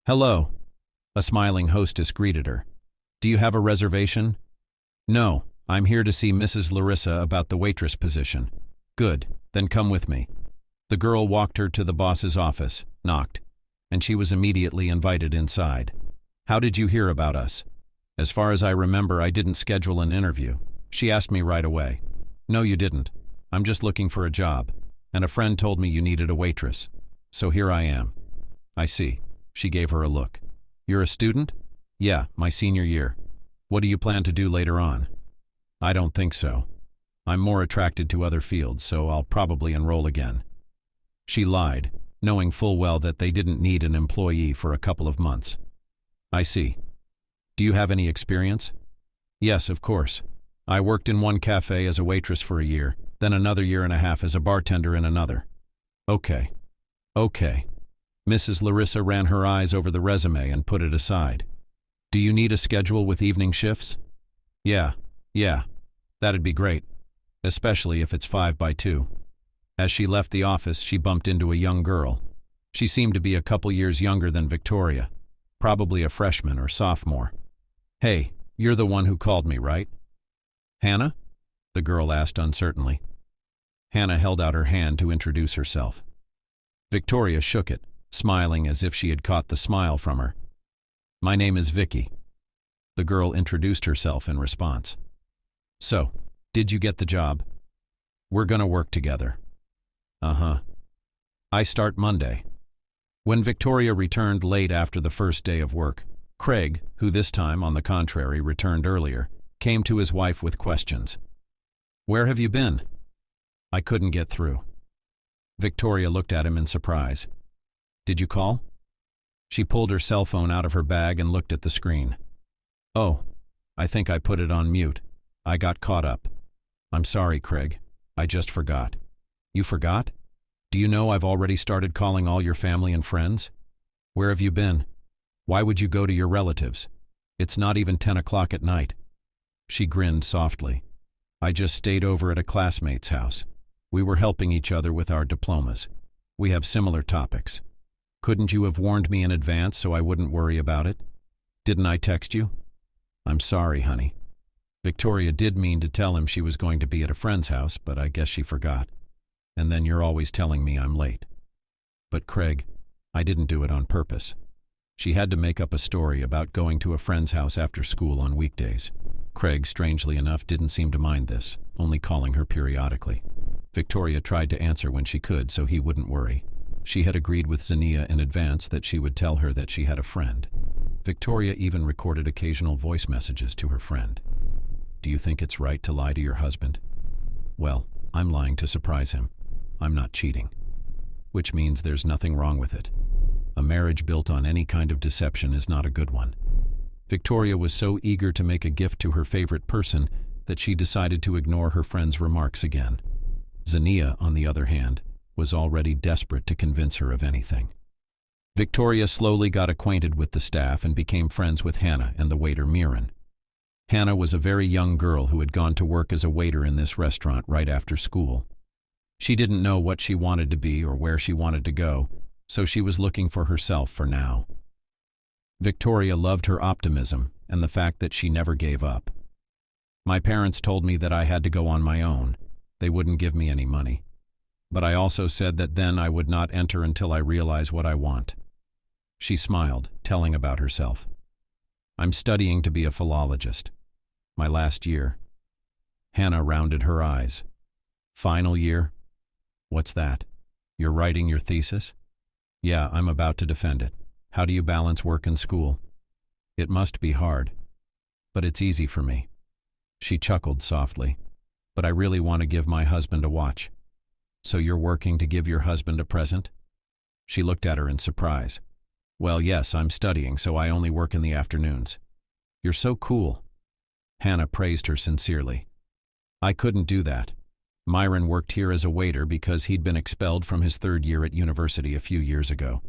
Hello. A smiling hostess greeted her. Do you have a reservation? No, I'm here to see Mrs. Larissa about the waitress position. Good, then come with me. The girl walked her to the boss's office, knocked, and she was immediately invited inside. How did you hear about us? As far as I remember, I didn't schedule an interview. She asked me right away. No, you didn't. I'm just looking for a job, and a friend told me you needed a waitress. So here I am. I see. She gave her a look. You're a student? Yeah, my senior year. What do you plan to do later on? I don't think so. I'm more attracted to other fields, so I'll probably enroll again. She lied, knowing full well that they didn't need an employee for a couple of months. I see. Do you have any experience? Yes, of course. I worked in one cafe as a waitress for a year, then another year and a half as a bartender in another. Okay. Mrs. Larissa ran her eyes over the resume and put it aside. Do you need a schedule with evening shifts? Yeah, that'd be great, especially if it's 5 by 2. As she left the office, she bumped into a young girl. She seemed to be a couple years younger than Victoria, probably a freshman or sophomore. Hey, you're the one who called me, right? Hannah? The girl asked uncertainly. Hannah held out her hand to introduce herself. Victoria shook it, smiling as if she had caught the smile from her. My name is Vicky. The girl introduced herself in response. So, did you get the job? We're gonna work together. I start Monday. When Victoria returned late after the first day of work, Craig, who this time, on the contrary, returned earlier, came to his wife with questions. Where have you been? I couldn't get through. Victoria looked at him in surprise. Did you call? She pulled her cell phone out of her bag and looked at the screen. Oh, I think I put it on mute. I got caught up. I'm sorry, Craig. I just forgot. You forgot? Do you know I've already started calling all your family and friends? Where have you been? Why would you go to your relatives? It's not even 10 o'clock at night. She grinned softly. I just stayed over at a classmate's house. We were helping each other with our diplomas. We have similar topics. Couldn't you have warned me in advance so I wouldn't worry about it? Didn't I text you? I'm sorry, honey. Victoria did mean to tell him she was going to be at a friend's house, but I guess she forgot. And then you're always telling me I'm late. But Craig, I didn't do it on purpose. She had to make up a story about going to a friend's house after school on weekdays. Craig, strangely enough, didn't seem to mind this, only calling her periodically. Victoria tried to answer when she could so he wouldn't worry. She had agreed with Zania in advance that she would tell her that she had a friend. Victoria even recorded occasional voice messages to her friend. Do you think it's right to lie to your husband? Well, I'm lying to surprise him. I'm not cheating. Which means there's nothing wrong with it. A marriage built on any kind of deception is not a good one. Victoria was so eager to make a gift to her favorite person that she decided to ignore her friend's remarks again. Zania, on the other hand, was already desperate to convince her of anything. Victoria slowly got acquainted with the staff and became friends with Hannah and the waiter Miran. Hannah was a very young girl who had gone to work as a waiter in this restaurant right after school. She didn't know what she wanted to be or where she wanted to go, so she was looking for herself for now. Victoria loved her optimism and the fact that she never gave up. My parents told me that I had to go on my own, They wouldn't give me any money. But I also said that then I would not enter until I realize what I want. She smiled, telling about herself. I'm studying to be a philologist. My last year. Hannah rounded her eyes. Final year? What's that? You're writing your thesis? Yeah, I'm about to defend it. How do you balance work and school? It must be hard. But it's easy for me. She chuckled softly. But I really want to give my husband a watch. So you're working to give your husband a present? She looked at her in surprise. Well, yes, I'm studying, so I only work in the afternoons. You're so cool. Hannah praised her sincerely. I couldn't do that. Myron worked here as a waiter because he'd been expelled from his third year at university a few years ago.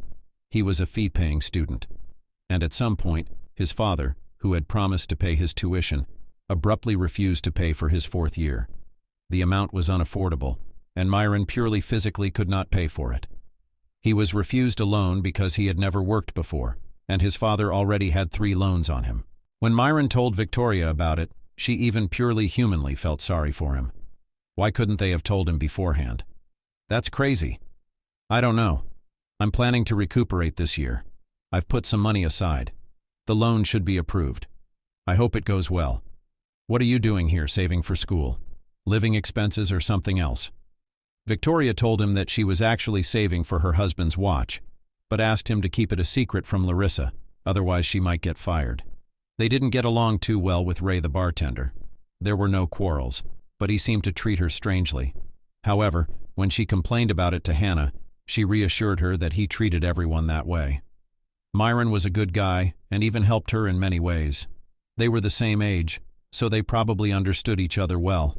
He was a fee-paying student. And at some point, his father, who had promised to pay his tuition, abruptly refused to pay for his fourth year. The amount was unaffordable, and Myron purely physically could not pay for it. He was refused a loan because he had never worked before, and his father already had 3 loans on him. When Myron told Victoria about it, she even purely humanly felt sorry for him. Why couldn't they have told him beforehand? That's crazy. I don't know. I'm planning to recuperate this year. I've put some money aside. The loan should be approved. I hope it goes well. What are you doing here, saving for school? Living expenses or something else? Victoria told him that she was actually saving for her husband's watch, but asked him to keep it a secret from Larissa, otherwise she might get fired. They didn't get along too well with Ray the bartender. There were no quarrels, but he seemed to treat her strangely. However, when she complained about it to Hannah, she reassured her that he treated everyone that way. Myron was a good guy and even helped her in many ways. They were the same age, so they probably understood each other well.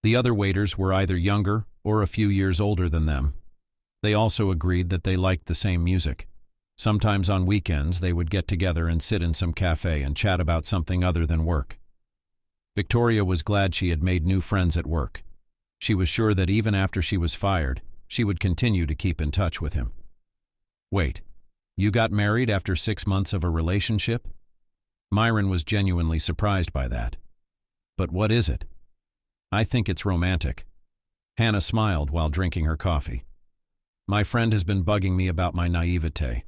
The other waiters were either younger or a few years older than them. They also agreed that they liked the same music. Sometimes on weekends they would get together and sit in some cafe and chat about something other than work. Victoria was glad she had made new friends at work. She was sure that even after she was fired, she would continue to keep in touch with him. Wait, you got married after 6 months of a relationship? Myron was genuinely surprised by that. But what is it? I think it's romantic. Hannah smiled while drinking her coffee. My friend has been bugging me about my naivete.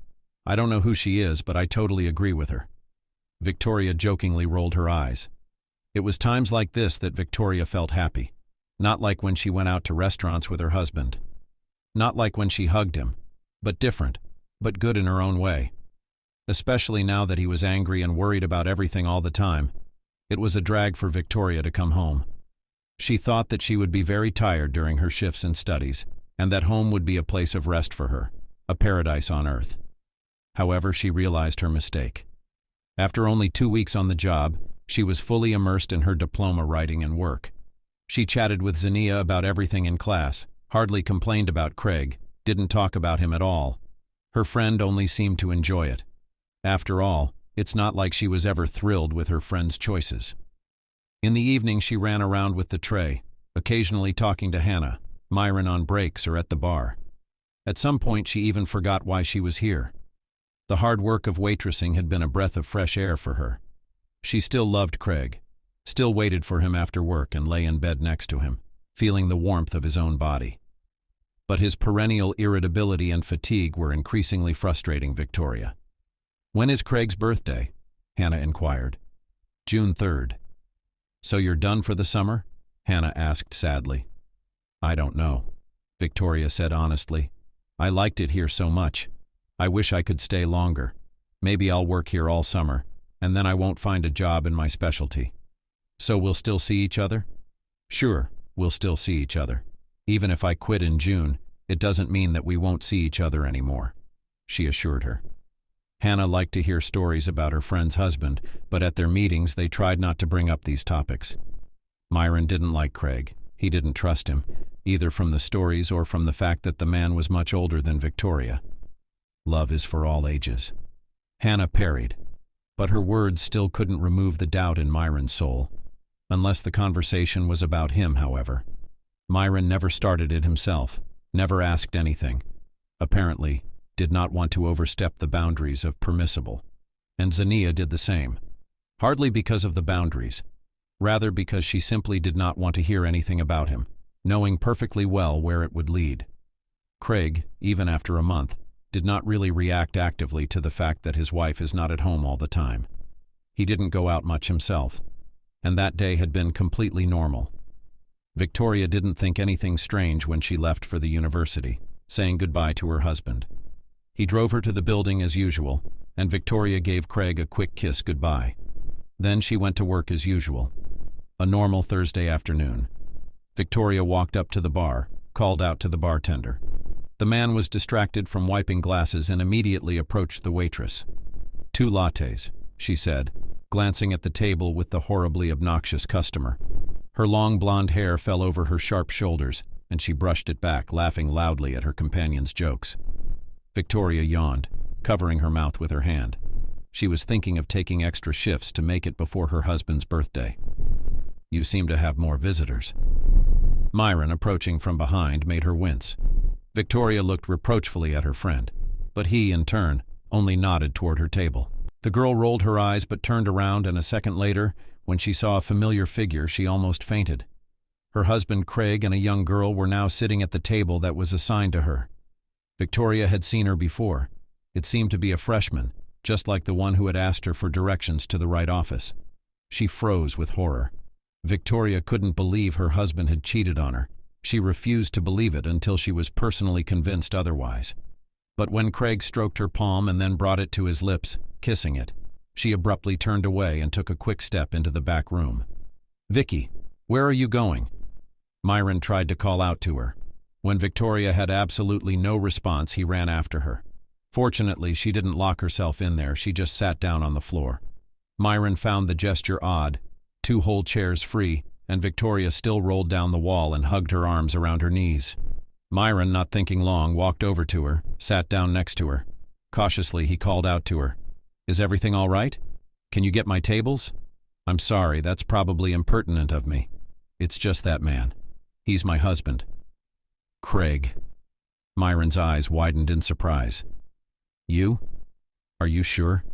I don't know who she is, but I totally agree with her. Victoria jokingly rolled her eyes. It was times like this that Victoria felt happy. Not like when she went out to restaurants with her husband. Not like when she hugged him. But different, but good in her own way. Especially now that he was angry and worried about everything all the time. It was a drag for Victoria to come home. She thought that she would be very tired during her shifts and studies, and that home would be a place of rest for her, a paradise on earth. However, she realized her mistake. After only 2 weeks on the job, she was fully immersed in her diploma writing and work. She chatted with Zania about everything in class, hardly complained about Craig, didn't talk about him at all. Her friend only seemed to enjoy it. After all, it's not like she was ever thrilled with her friend's choices. In the evening she ran around with the tray, occasionally talking to Hannah, Myron on breaks or at the bar. At some point she even forgot why she was here. The hard work of waitressing had been a breath of fresh air for her. She still loved Craig, still waited for him after work and lay in bed next to him, feeling the warmth of his own body. But his perennial irritability and fatigue were increasingly frustrating Victoria. When is Craig's birthday? Hannah inquired. June 3rd. So you're done for the summer? Hannah asked sadly. I don't know, Victoria said honestly. I liked it here so much. I wish I could stay longer. Maybe I'll work here all summer, and then I won't find a job in my specialty. So we'll still see each other? Sure, we'll still see each other. Even if I quit in June, it doesn't mean that we won't see each other anymore, she assured her. Hannah liked to hear stories about her friend's husband, but at their meetings they tried not to bring up these topics. Myron didn't like Craig. He didn't trust him, either from the stories or from the fact that the man was much older than Victoria. Love is for all ages. Hannah parried, but her words still couldn't remove the doubt in Myron's soul. Unless the conversation was about him, however. Myron never started it himself, never asked anything. Apparently, did not want to overstep the boundaries of permissible. And Zania did the same. Hardly because of the boundaries. Rather because she simply did not want to hear anything about him. knowing perfectly well where it would lead. Craig, even after a month, did not really react actively to the fact that his wife is not at home all the time. He didn't go out much himself, and that day had been completely normal. Victoria didn't think anything strange when she left for the university, saying goodbye to her husband. He drove her to the building as usual, and Victoria gave Craig a quick kiss goodbye. Then she went to work as usual. A normal Thursday afternoon. Victoria walked up to the bar, called out to the bartender. The man was distracted from wiping glasses and immediately approached the waitress. 2 lattes, she said, glancing at the table with the horribly obnoxious customer. Her long blonde hair fell over her sharp shoulders, and she brushed it back, laughing loudly at her companion's jokes. Victoria yawned, covering her mouth with her hand. She was thinking of taking extra shifts to make it before her husband's birthday. You seem to have more visitors. Myron, approaching from behind, made her wince. Victoria looked reproachfully at her friend, but he, in turn, only nodded toward her table. The girl rolled her eyes but turned around, and a second later, when she saw a familiar figure, she almost fainted. Her husband Craig and a young girl were now sitting at the table that was assigned to her. Victoria had seen her before. It seemed to be a freshman, just like the one who had asked her for directions to the right office. She froze with horror. Victoria couldn't believe her husband had cheated on her. She refused to believe it until she was personally convinced otherwise. But when Craig stroked her palm and then brought it to his lips, kissing it, she abruptly turned away and took a quick step into the back room. "Vicky, where are you going?" Myron tried to call out to her. When Victoria had absolutely no response, he ran after her. Fortunately, she didn't lock herself in there, she just sat down on the floor. Myron found the gesture odd, 2 whole chairs free, and Victoria still rolled down the wall and hugged her arms around her knees. Myron, not thinking long, walked over to her, sat down next to her. Cautiously, he called out to her. "Is everything all right? Can you get my tables? I'm sorry, that's probably impertinent of me. It's just that man. He's my husband." "Craig." Myron's eyes widened in surprise. "You? Are you sure?"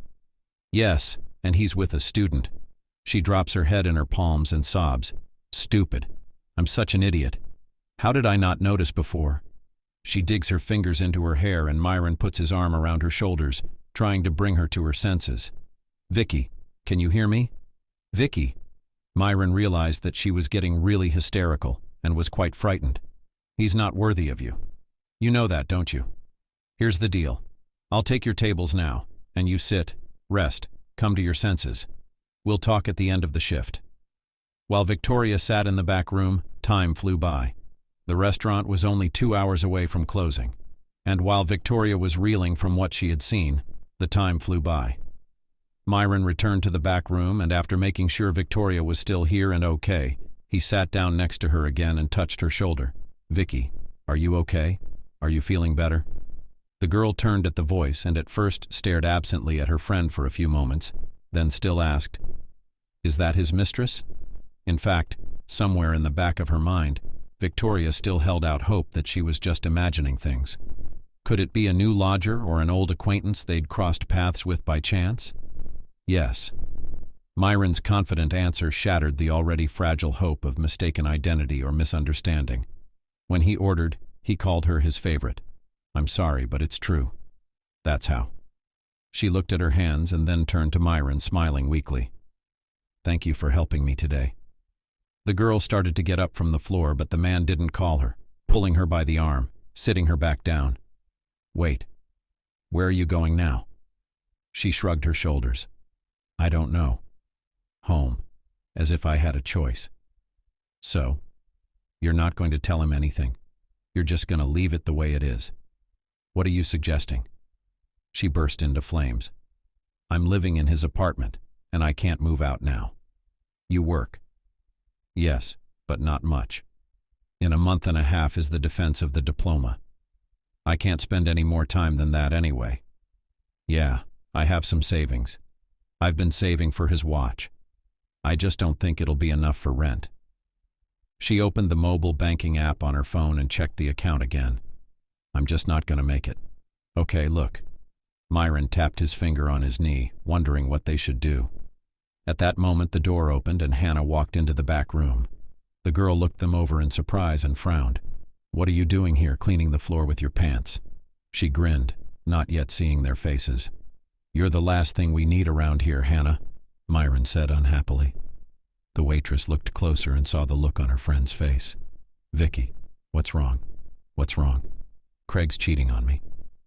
"Yes, and he's with a student." She drops her head in her palms and sobs. "Stupid. I'm such an idiot. How did I not notice before?" She digs her fingers into her hair and Myron puts his arm around her shoulders, trying to bring her to her senses. "Vicky, can you hear me? Vicky." Myron realized that she was getting really hysterical and was quite frightened. "He's not worthy of you. You know that, don't you? Here's the deal. I'll take your tables now, and you sit, rest, come to your senses. We'll talk at the end of the shift." While Victoria sat in the back room, time flew by. The restaurant was only 2 hours away from closing, and while Victoria was reeling from what she had seen, the time flew by. Myron returned to the back room, and after making sure Victoria was still here and okay, he sat down next to her again and touched her shoulder. "Vicky, are you okay? Are you feeling better?" The girl turned at the voice and at first stared absently at her friend for a few moments, then still asked, "Is that his mistress?" In fact, somewhere in the back of her mind, Victoria still held out hope that she was just imagining things. Could it be a new lodger or an old acquaintance they'd crossed paths with by chance? Yes. Myron's confident answer shattered the already fragile hope of mistaken identity or misunderstanding. When he ordered, he called her his favorite. "I'm sorry, but it's true. That's how." She looked at her hands and then turned to Myron, smiling weakly. "Thank you for helping me today." The girl started to get up from the floor, but the man didn't call her, pulling her by the arm, sitting her back down. "Wait. Where are you going now?" She shrugged her shoulders. "I don't know. Home. As if I had a choice." "So? You're not going to tell him anything. You're just going to leave it the way it is. What are you suggesting?" She burst into flames. "I'm living in his apartment, and I can't move out now." "You work?" "Yes, but not much. In a month and a half is the defense of the diploma. I can't spend any more time than that anyway. Yeah, I have some savings. I've been saving for his watch. I just don't think it'll be enough for rent." She opened the mobile banking app on her phone and checked the account again. "I'm just not going to make it." "Okay, look." Myron tapped his finger on his knee, wondering what they should do. At that moment, the door opened and Hannah walked into the back room. The girl looked them over in surprise and frowned. "What are you doing here, cleaning the floor with your pants?" She grinned, not yet seeing their faces. "You're the last thing we need around here, Hannah," Myron said unhappily. The waitress looked closer and saw the look on her friend's face. "Vicky, what's wrong? What's wrong?" "Craig's cheating on me."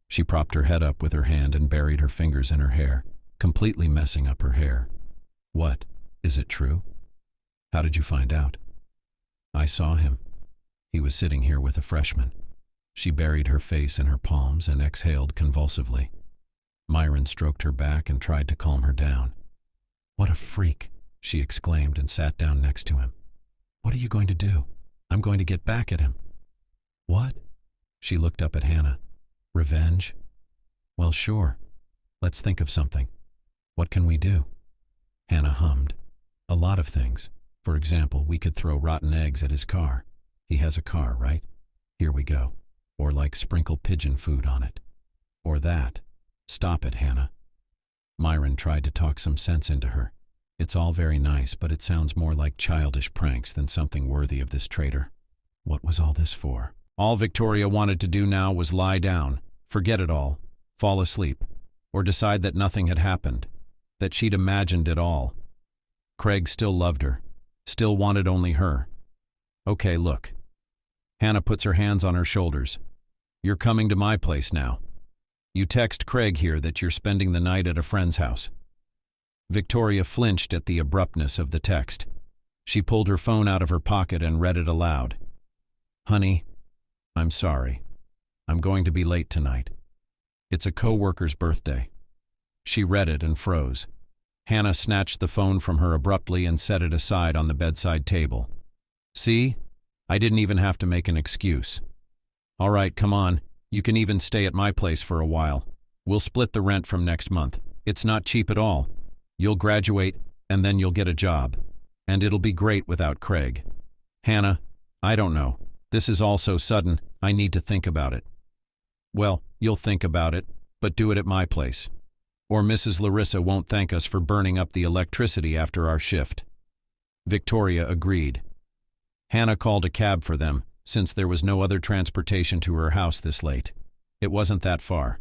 She propped her head up with her hand and buried her fingers in her hair, completely messing up her hair. "What? Is it true? How did you find out?" "I saw him. He was sitting here with a freshman." She buried her face in her palms and exhaled convulsively. Myron stroked her back and tried to calm her down. "What a freak," she exclaimed and sat down next to him. "What are you going to do?" "I'm going to get back at him." "What?" She looked up at Hannah. "Revenge?" "Well, sure. Let's think of something. What can we do?" Hannah hummed. "A lot of things. For example, we could throw rotten eggs at his car. He has a car, right? Here we go. Or like sprinkle pigeon food on it. Or that." "Stop it, Hannah." Myron tried to talk some sense into her. "It's all very nice, but it sounds more like childish pranks than something worthy of this traitor." What was all this for? All Victoria wanted to do now was lie down, forget it all, fall asleep, or decide that nothing had happened, that she'd imagined it all. Craig still loved her, still wanted only her. "Okay, look." Hannah puts her hands on her shoulders. "You're coming to my place now. You text Craig here that you're spending the night at a friend's house." Victoria flinched at the abruptness of the text. She pulled her phone out of her pocket and read it aloud. "Honey, I'm sorry. I'm going to be late tonight. It's a co-worker's birthday." She read it and froze. Hannah snatched the phone from her abruptly and set it aside on the bedside table. "See? I didn't even have to make an excuse. All right, come on. You can even stay at my place for a while. We'll split the rent from next month. It's not cheap at all. You'll graduate, and then you'll get a job. And it'll be great without Craig. Hannah, I don't know. This is all so sudden, I need to think about it." "Well, you'll think about it, but do it at my place. Or Mrs. Larissa won't thank us for burning up the electricity after our shift." Victoria agreed. Hannah called a cab for them, since there was no other transportation to her house this late. It wasn't that far.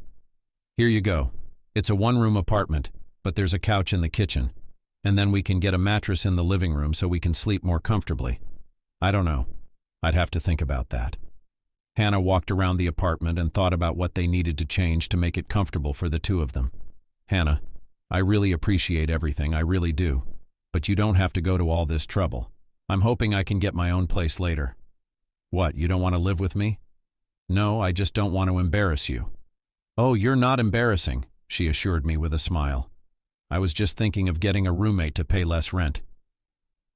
"Here you go. It's a one-room apartment, but there's a couch in the kitchen, and then we can get a mattress in the living room so we can sleep more comfortably. I don't know. I'd have to think about that." Hannah walked around the apartment and thought about what they needed to change to make it comfortable for the two of them. "Hannah, I really appreciate everything, I really do. But you don't have to go to all this trouble. I'm hoping I can get my own place later." "What, you don't want to live with me?" "No, I just don't want to embarrass you." "Oh, you're not embarrassing," she assured me with a smile. "I was just thinking of getting a roommate to pay less rent.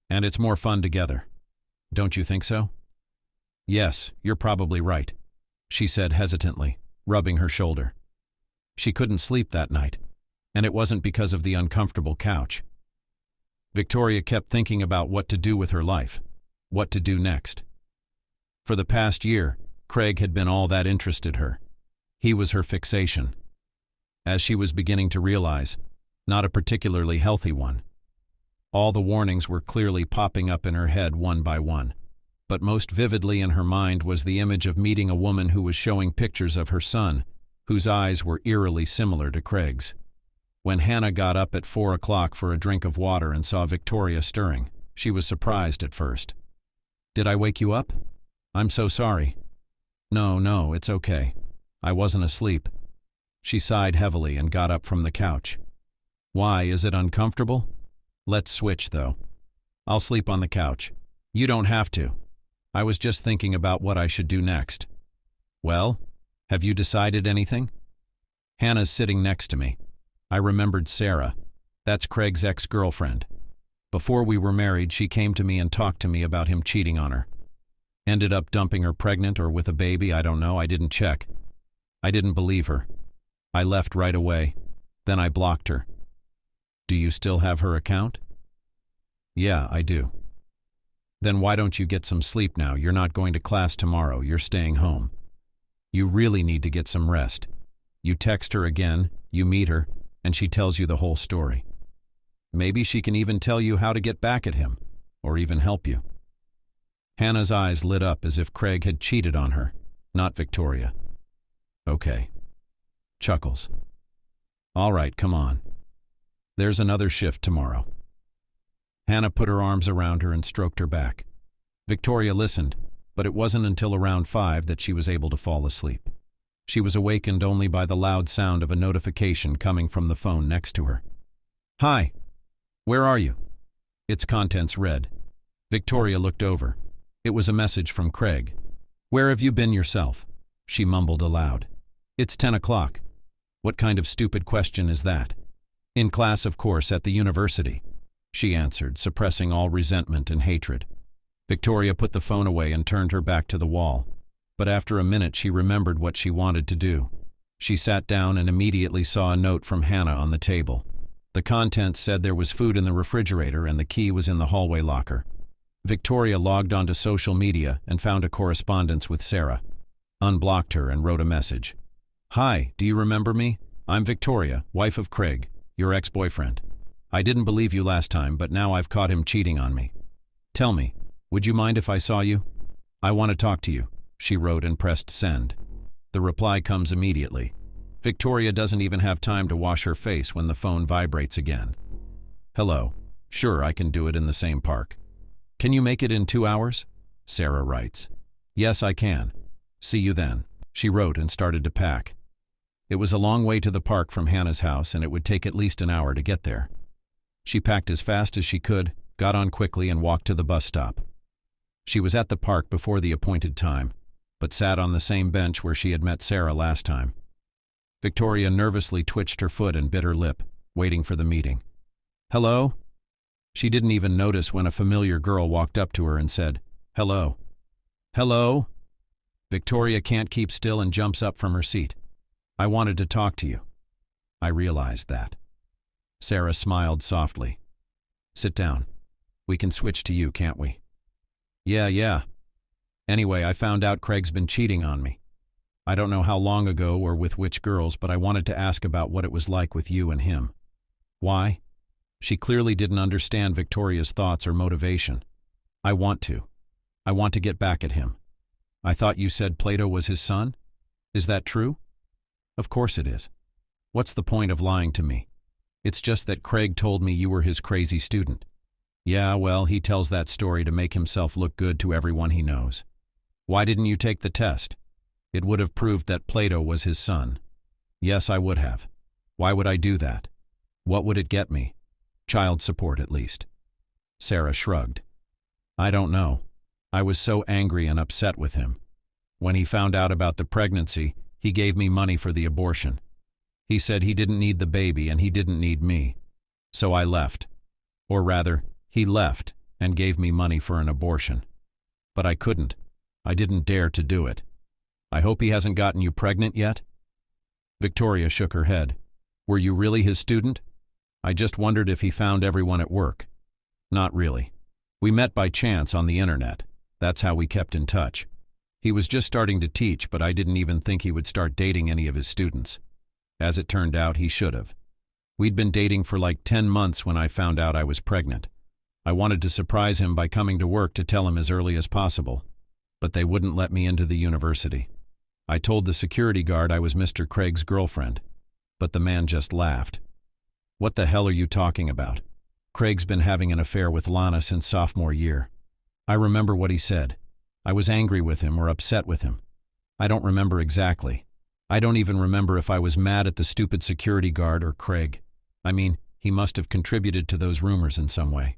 And it's more fun together. Don't you think so?" "Yes, you're probably right," she said hesitantly, rubbing her shoulder. She couldn't sleep that night, and it wasn't because of the uncomfortable couch. Victoria kept thinking about what to do with her life, what to do next. For the past year, Craig had been all that interested her. He was her fixation. As she was beginning to realize, not a particularly healthy one. All the warnings were clearly popping up in her head one by one, but most vividly in her mind was the image of meeting a woman who was showing pictures of her son, whose eyes were eerily similar to Craig's. When Hannah got up at 4 o'clock for a drink of water and saw Victoria stirring, she was surprised at first. "Did I wake you up? I'm so sorry." No, it's okay. I wasn't asleep." She sighed heavily and got up from the couch. "Why, is it uncomfortable? Let's switch, though. I'll sleep on the couch. You don't have to. I was just thinking about what I should do next." "Well, have you decided anything?" Hannah's sitting next to me. I remembered Sarah. That's Craig's ex-girlfriend. Before we were married, she came to me and talked to me about him cheating on her. Ended up dumping her pregnant or with a baby, I don't know, I didn't check. I didn't believe her. I left right away. Then I blocked her. "Do you still have her account?" "Yeah, I do." "Then why don't you get some sleep now? You're not going to class tomorrow, you're staying home. You really need to get some rest. You text her again, you meet her, and she tells you the whole story. Maybe she can even tell you how to get back at him, or even help you." Hannah's eyes lit up as if Craig had cheated on her, not Victoria. Okay. Chuckles. All right, come on. There's another shift tomorrow. Hannah put her arms around her and stroked her back. Victoria listened, but it wasn't until around 5 that she was able to fall asleep. She was awakened only by the loud sound of a notification coming from the phone next to her. Hi. Where are you? Its contents read. Victoria looked over. It was a message from Craig. Where have you been yourself? She mumbled aloud. It's 10 o'clock. What kind of stupid question is that? In class, of course, at the university, she answered, suppressing all resentment and hatred. Victoria put the phone away and turned her back to the wall. But after a minute she remembered what she wanted to do. She sat down and immediately saw a note from Hannah on the table. The contents said there was food in the refrigerator and the key was in the hallway locker. Victoria logged onto social media and found a correspondence with Sarah. Unblocked her and wrote a message. Hi, do you remember me? I'm Victoria, wife of Craig, your ex-boyfriend. I didn't believe you last time, but now I've caught him cheating on me. Tell me, would you mind if I saw you? I want to talk to you, she wrote and pressed send. The reply comes immediately. Victoria doesn't even have time to wash her face when the phone vibrates again. Hello. Sure, I can do it in the same park. Can you make it in 2 hours? Sarah writes. Yes, I can. See you then, she wrote and started to pack. It was a long way to the park from Hannah's house and it would take at least an hour to get there. She packed as fast as she could, got on quickly and walked to the bus stop. She was at the park before the appointed time, but sat on the same bench where she had met Sarah last time. Victoria nervously twitched her foot and bit her lip, waiting for the meeting. Hello? She didn't even notice when a familiar girl walked up to her and said, Hello. Hello? Victoria can't keep still and jumps up from her seat. I wanted to talk to you. I realized that. Sarah smiled softly. Sit down. We can switch to you, can't we? Yeah. Anyway, I found out Craig's been cheating on me. I don't know how long ago or with which girls, but I wanted to ask about what it was like with you and him. Why? She clearly didn't understand Victoria's thoughts or motivation. I want to get back at him. I thought you said Plato was his son? Is that true? Of course it is. What's the point of lying to me? It's just that Craig told me you were his crazy student. Yeah, well, he tells that story to make himself look good to everyone he knows. Why didn't you take the test? It would have proved that Plato was his son. Yes, I would have. Why would I do that? What would it get me? Child support, at least. Sarah shrugged. I don't know. I was so angry and upset with him. When he found out about the pregnancy, he gave me money for the abortion. He said he didn't need the baby and he didn't need me. So I left. Or rather, he left and gave me money for an abortion. But I couldn't. I didn't dare to do it. I hope he hasn't gotten you pregnant yet? Victoria shook her head. Were you really his student? I just wondered if he found everyone at work. Not really. We met by chance on the internet. That's how we kept in touch. He was just starting to teach, but I didn't even think he would start dating any of his students. As it turned out, he should have. We'd been dating for like 10 months when I found out I was pregnant. I wanted to surprise him by coming to work to tell him as early as possible, but they wouldn't let me into the university. I told the security guard I was Mr. Craig's girlfriend, but the man just laughed. What the hell are you talking about? Craig's been having an affair with Lana since sophomore year. I remember what he said. I was angry with him or upset with him. I don't remember exactly. I don't even remember if I was mad at the stupid security guard or Craig. I mean, he must have contributed to those rumors in some way.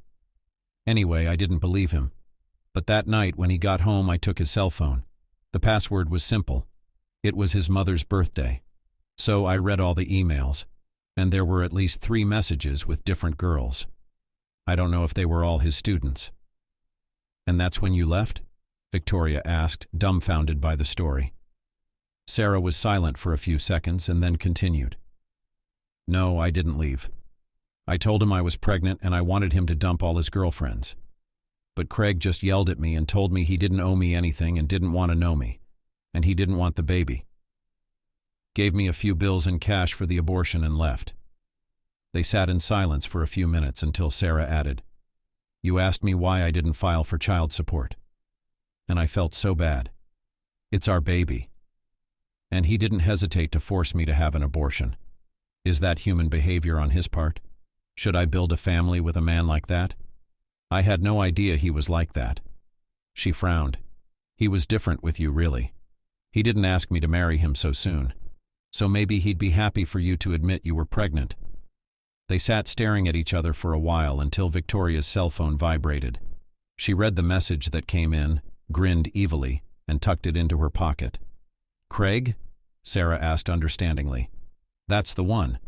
Anyway, I didn't believe him. But that night when he got home, I took his cell phone. The password was simple. It was his mother's birthday. So I read all the emails, and there were at least 3 messages with different girls. I don't know if they were all his students. And that's when you left? Victoria asked, dumbfounded by the story. Sarah was silent for a few seconds and then continued. No, I didn't leave. I told him I was pregnant and I wanted him to dump all his girlfriends. But Craig just yelled at me and told me he didn't owe me anything and didn't want to know me, and he didn't want the baby. Gave me a few bills in cash for the abortion and left. They sat in silence for a few minutes until Sarah added, You asked me why I didn't file for child support. and I felt so bad. It's our baby. And he didn't hesitate to force me to have an abortion. Is that human behavior on his part? Should I build a family with a man like that? I had no idea he was like that. She frowned. He was different with you, really. He didn't ask me to marry him so soon. So maybe he'd be happy for you to admit you were pregnant. They sat staring at each other for a while until Victoria's cell phone vibrated. She read the message that came in, grinned evilly, and tucked it into her pocket. "Craig?" Sarah asked understandingly. "That's the one."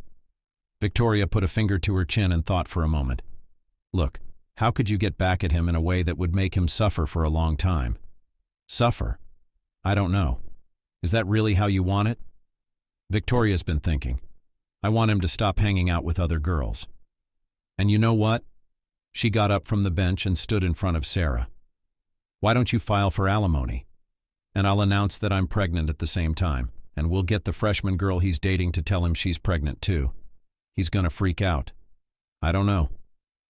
Victoria put a finger to her chin and thought for a moment. "Look, how could you get back at him in a way that would make him suffer for a long time?" "Suffer? I don't know. Is that really how you want it?" Victoria's been thinking. "I want him to stop hanging out with other girls. And you know what?" She got up from the bench and stood in front of Sarah. "Why don't you file for alimony? And I'll announce that I'm pregnant at the same time, and we'll get the freshman girl he's dating to tell him she's pregnant too. He's gonna freak out." "I don't know."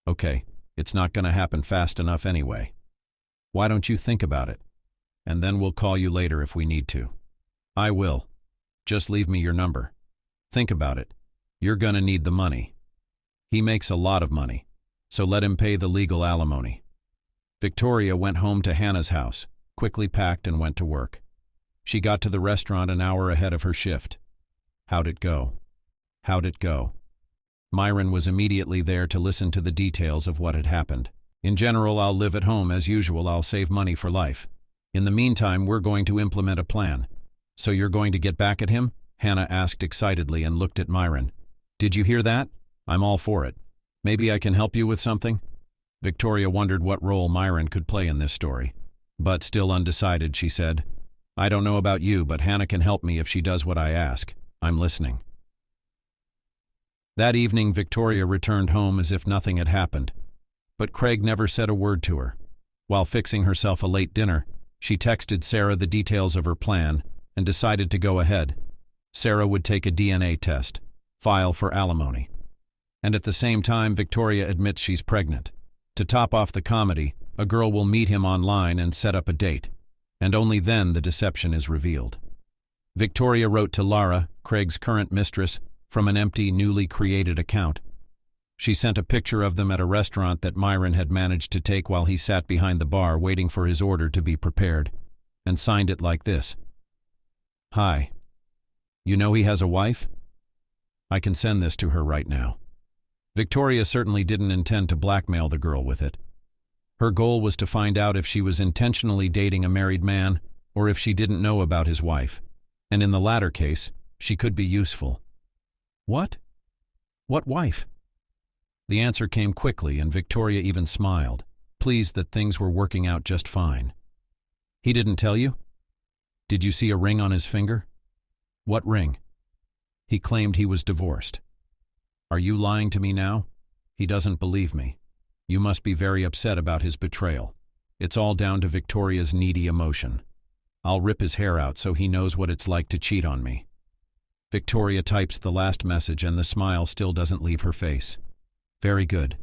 "Okay, it's not gonna happen fast enough anyway. Why don't you think about it? And then we'll call you later if we need to." "I will. Just leave me your number. Think about it. You're gonna need the money. He makes a lot of money, so let him pay the legal alimony." Victoria went home to Hannah's house, quickly packed and went to work. She got to the restaurant an hour ahead of her shift. How'd it go? How'd it go? Myron was immediately there to listen to the details of what had happened. "In general, I'll live at home as usual. I'll save money for life. In the meantime, we're going to implement a plan." "So you're going to get back at him?" Hannah asked excitedly and looked at Myron. "Did you hear that? I'm all for it. Maybe I can help you with something?" Victoria wondered what role Myron could play in this story. But still undecided, she said, "I don't know about you, but Hannah can help me if she does what I ask. I'm listening." That evening, Victoria returned home as if nothing had happened. But Craig never said a word to her. While fixing herself a late dinner, she texted Sarah the details of her plan and decided to go ahead. Sarah would take a DNA test, file for alimony. And at the same time, Victoria admits she's pregnant. To top off the comedy, a girl will meet him online and set up a date, and only then the deception is revealed. Victoria wrote to Lara, Craig's current mistress, from an empty, newly created account. She sent a picture of them at a restaurant that Myron had managed to take while he sat behind the bar waiting for his order to be prepared, and signed it like this: "Hi. You know he has a wife? I can send this to her right now." Victoria certainly didn't intend to blackmail the girl with it. Her goal was to find out if she was intentionally dating a married man or if she didn't know about his wife, and in the latter case, she could be useful. What? What wife? The answer came quickly, and Victoria even smiled, pleased that things were working out just fine. "He didn't tell you? Did you see a ring on his finger?" "What ring?" "He claimed he was divorced." "Are you lying to me now? He doesn't believe me. You must be very upset about his betrayal. It's all down to Victoria's needy emotion. I'll rip his hair out so he knows what it's like to cheat on me." Victoria types the last message and the smile still doesn't leave her face. "Very good.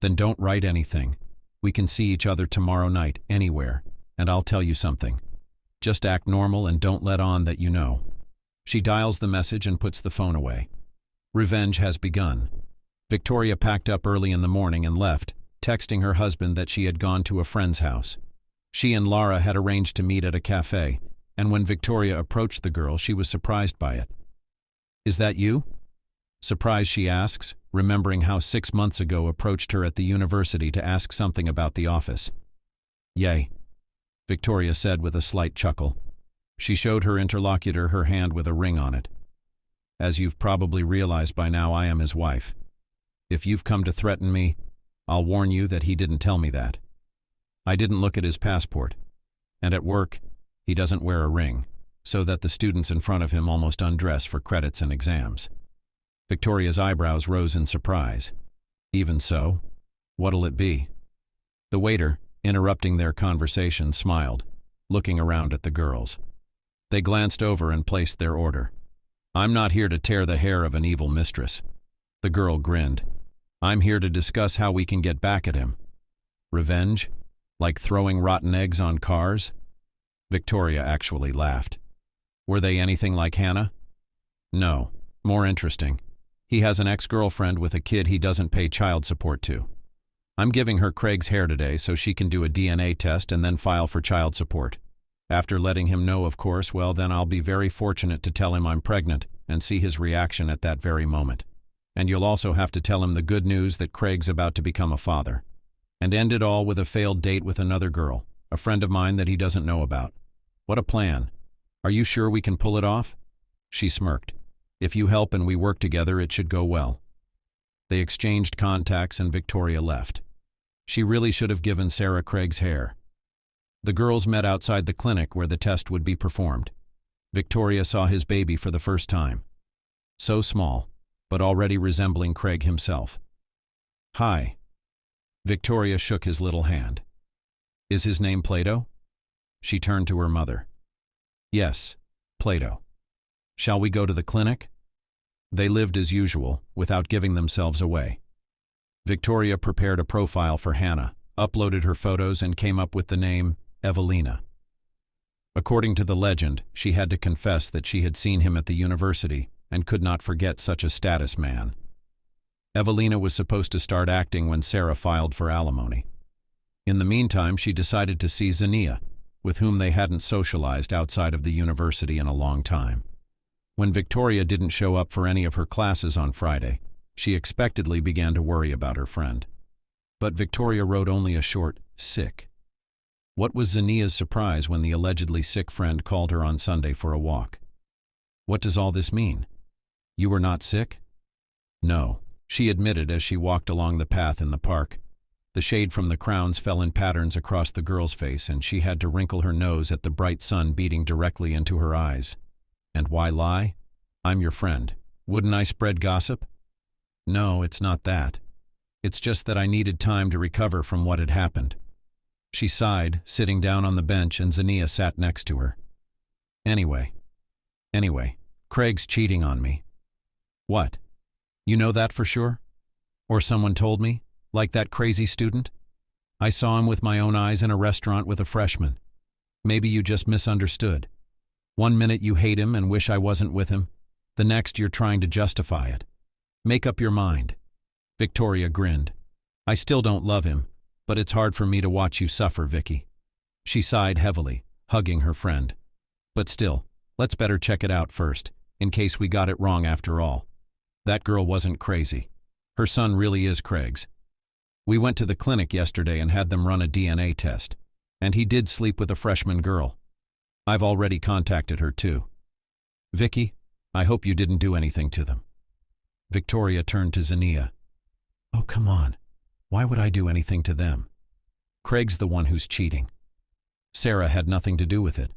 Then don't write anything. We can see each other tomorrow night, anywhere, and I'll tell you something. Just act normal and don't let on that you know." She dials the message and puts the phone away. Revenge has begun. Victoria packed up early in the morning and left, texting her husband that she had gone to a friend's house. She and Lara had arranged to meet at a cafe, and when Victoria approached the girl, she was surprised by it. "Is that you?" Surprised, she asks, remembering how 6 months ago approached her at the university to ask something about the office. "Yay," Victoria said with a slight chuckle. She showed her interlocutor her hand with a ring on it. "As you've probably realized by now, I am his wife. If you've come to threaten me, I'll warn you that he didn't tell me that. I didn't look at his passport. And at work, he doesn't wear a ring, so that the students in front of him almost undress for credits and exams." Victoria's eyebrows rose in surprise. "Even so, what'll it be?" The waiter, interrupting their conversation, smiled, looking around at the girls. They glanced over and placed their order. "I'm not here to tear the hair of an evil mistress." The girl grinned. "I'm here to discuss how we can get back at him." "Revenge? Like throwing rotten eggs on cars?" Victoria actually laughed. Were they anything like Hannah? No. More interesting. He has an ex-girlfriend with a kid he doesn't pay child support to. I'm giving her Craig's hair today so she can do a DNA test and then file for child support. After letting him know, of course, well, then I'll be very fortunate to tell him I'm pregnant and see his reaction at that very moment. And you'll also have to tell him the good news that Craig's about to become a father. And end it all with a failed date with another girl, a friend of mine that he doesn't know about. What a plan. Are you sure we can pull it off? She smirked. If you help and we work together, it should go well. They exchanged contacts and Victoria left. She really should have given Sarah Craig's hair. The girls met outside the clinic where the test would be performed. Victoria saw his baby for the first time. So small, but already resembling Craig himself. Hi. Victoria shook his little hand. Is his name Plato? She turned to her mother. Yes, Plato. Shall we go to the clinic? They lived as usual, without giving themselves away. Victoria prepared a profile for Hannah, uploaded her photos, and came up with the name Evelina. According to the legend, she had to confess that she had seen him at the university and could not forget such a status man. Evelina was supposed to start acting when Sarah filed for alimony. In the meantime, she decided to see Zania, with whom they hadn't socialized outside of the university in a long time. When Victoria didn't show up for any of her classes on Friday, she expectedly began to worry about her friend. But Victoria wrote only a short, sick. What was Zania's surprise when the allegedly sick friend called her on Sunday for a walk? What does all this mean? You were not sick? No, she admitted as she walked along the path in the park. The shade from the crowns fell in patterns across the girl's face, and she had to wrinkle her nose at the bright sun beating directly into her eyes. And why lie? I'm your friend. Wouldn't I spread gossip? No, it's not that. It's just that I needed time to recover from what had happened. She sighed, sitting down on the bench, and Zania sat next to her. Anyway, Craig's cheating on me. What? You know that for sure? Or someone told me? Like that crazy student? I saw him with my own eyes in a restaurant with a freshman. Maybe you just misunderstood. One minute you hate him and wish I wasn't with him. The next you're trying to justify it. Make up your mind. Victoria grinned. I still don't love him, but it's hard for me to watch you suffer, Vicky. She sighed heavily, hugging her friend. But still, let's better check it out first, in case we got it wrong after all. That girl wasn't crazy. Her son really is Craig's. We went to the clinic yesterday and had them run a DNA test, and he did sleep with a freshman girl. I've already contacted her too. Vicky, I hope you didn't do anything to them. Victoria turned to Zania. Oh, come on. Why would I do anything to them? Craig's the one who's cheating. Sarah had nothing to do with it.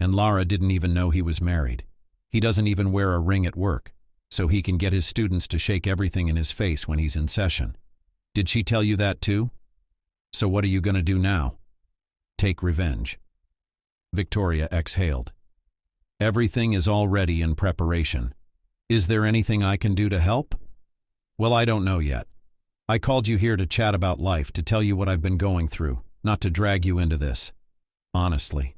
And Lara didn't even know he was married. He doesn't even wear a ring at work, so he can get his students to shake everything in his face when he's in session. Did she tell you that too? So what are you going to do now? Take revenge. Victoria exhaled. Everything is already in preparation. Is there anything I can do to help? Well, I don't know yet. I called you here to chat about life, to tell you what I've been going through, not to drag you into this. Honestly.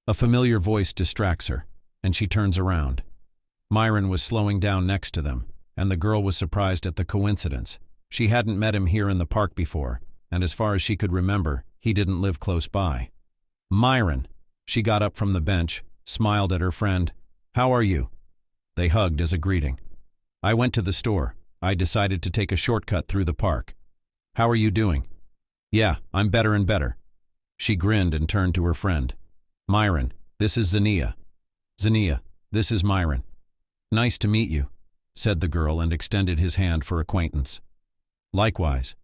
A familiar voice distracts her, and she turns around. Myron was slowing down next to them, and the girl was surprised at the coincidence. She hadn't met him here in the park before, and as far as she could remember, he didn't live close by. Myron! She got up from the bench, smiled at her friend. How are you? They hugged as a greeting. I went to the store. I decided to take a shortcut through the park. How are you doing? Yeah, I'm better and better. She grinned and turned to her friend. Myron, this is Zania. Zania, this is Myron. Nice to meet you, said the girl and extended his hand for acquaintance. Likewise.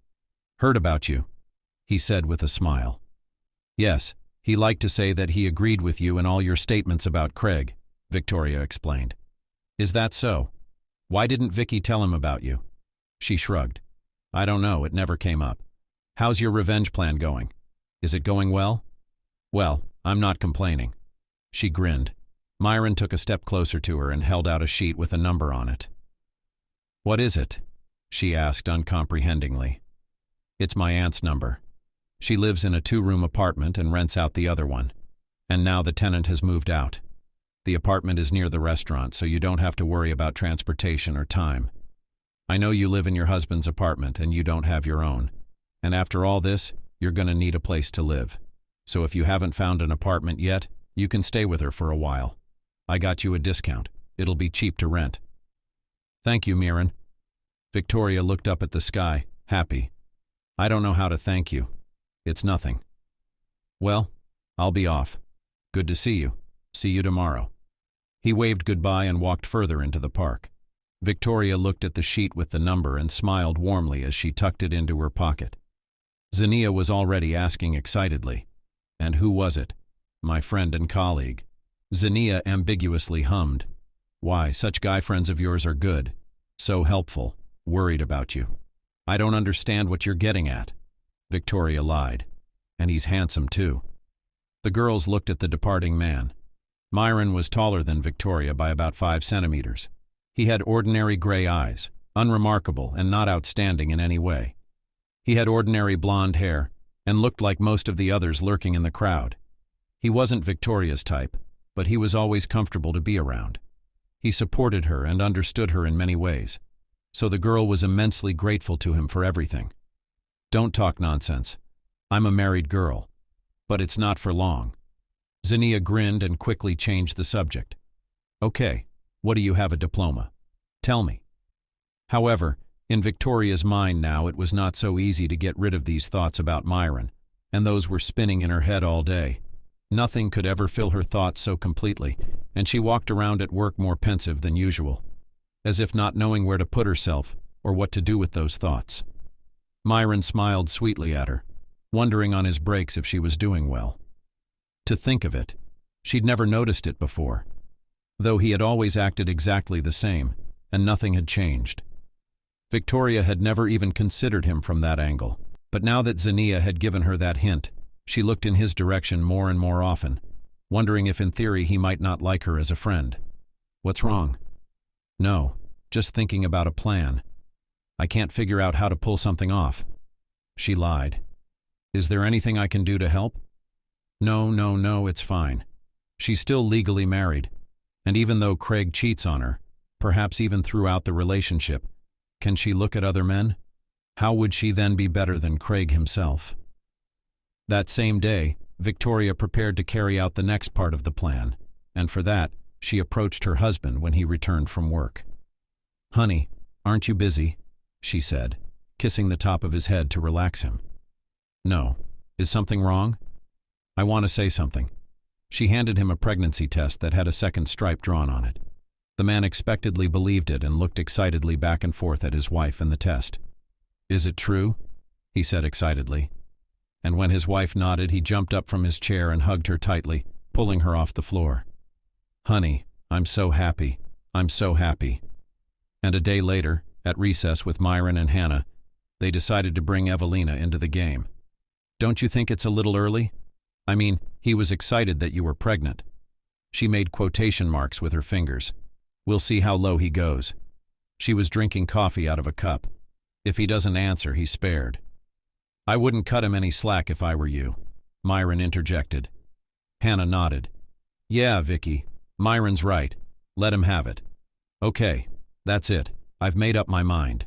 Heard about you, he said with a smile. Yes, he liked to say that he agreed with you in all your statements about Craig, Victoria explained. Is that so? Why didn't Vicky tell him about you? She shrugged. I don't know, it never came up. How's your revenge plan going? Is it going well? Well, I'm not complaining. She grinned. Myron took a step closer to her and held out a sheet with a number on it. What is it? She asked uncomprehendingly. It's my aunt's number. She lives in a 2-room apartment and rents out the other one. And now the tenant has moved out. The apartment is near the restaurant, so you don't have to worry about transportation or time. I know you live in your husband's apartment and you don't have your own. And after all this, you're going to need a place to live. So if you haven't found an apartment yet, you can stay with her for a while. I got you a discount. It'll be cheap to rent. Thank you, Mirren. Victoria looked up at the sky, happy. I don't know how to thank you. It's nothing. Well, I'll be off. Good to see you. See you tomorrow. He waved goodbye and walked further into the park. Victoria looked at the sheet with the number and smiled warmly as she tucked it into her pocket. Zinnia was already asking excitedly, "And who was it?" "My friend and colleague." Zinnia ambiguously hummed. "Why, such guy friends of yours are good. So helpful. Worried about you." "I don't understand what you're getting at." Victoria lied. "And he's handsome too." The girls looked at the departing man. Myron was taller than Victoria by about 5 centimeters. He had ordinary gray eyes, unremarkable and not outstanding in any way. He had ordinary blonde hair and looked like most of the others lurking in the crowd. He wasn't Victoria's type, but he was always comfortable to be around. He supported her and understood her in many ways, so the girl was immensely grateful to him for everything. "Don't talk nonsense. I'm a married girl. But it's not for long." Zinnia grinned and quickly changed the subject. "Okay, what do you have a diploma? Tell me." However, in Victoria's mind now it was not so easy to get rid of these thoughts about Myron, and those were spinning in her head all day. Nothing could ever fill her thoughts so completely, and she walked around at work more pensive than usual, as if not knowing where to put herself or what to do with those thoughts. Myron smiled sweetly at her, wondering on his breaks if she was doing well. To think of it, she'd never noticed it before, though he had always acted exactly the same, and nothing had changed. Victoria had never even considered him from that angle, but now that Zinnia had given her that hint, she looked in his direction more and more often, wondering if in theory he might not like her as a friend. "What's wrong?" "No, just thinking about a plan. I can't figure out how to pull something off." She lied. "Is there anything I can do to help?" No, it's fine. She's still legally married, and even though Craig cheats on her, perhaps even throughout the relationship, can she look at other men? How would she then be better than Craig himself? That same day, Victoria prepared to carry out the next part of the plan, and for that, she approached her husband when he returned from work. "Honey, aren't you busy?" she said, kissing the top of his head to relax him. "No. Is something wrong?" "I want to say something." She handed him a pregnancy test that had a second stripe drawn on it. The man expectedly believed it and looked excitedly back and forth at his wife and the test. "Is it true?" he said excitedly. And when his wife nodded, he jumped up from his chair and hugged her tightly, pulling her off the floor. "Honey, I'm so happy. I'm so happy." And a day later, at recess with Myron and Hannah, they decided to bring Evelina into the game. "Don't you think it's a little early? I mean, he was excited that you were pregnant." She made quotation marks with her fingers. "We'll see how low he goes." She was drinking coffee out of a cup. "If he doesn't answer, he's spared." "I wouldn't cut him any slack if I were you," Myron interjected. Hannah nodded. "Yeah, Vicky, Myron's right. Let him have it." "Okay, that's it. I've made up my mind."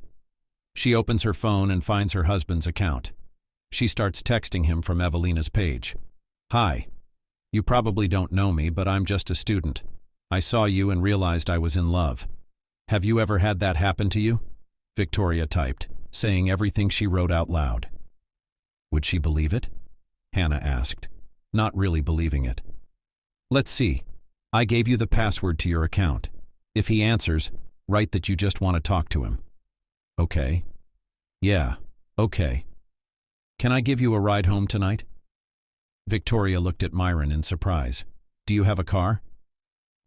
She opens her phone and finds her husband's account. She starts texting him from Evelina's page. "Hi. You probably don't know me, but I'm just a student. I saw you and realized I was in love. Have you ever had that happen to you?" Victoria typed, saying everything she wrote out loud. "Would she believe it?" Hannah asked, not really believing it. "Let's see. I gave you the password to your account. If he answers, write that you just want to talk to him." "Okay." "Yeah, okay. Can I give you a ride home tonight?" Victoria looked at Myron in surprise. "Do you have a car?"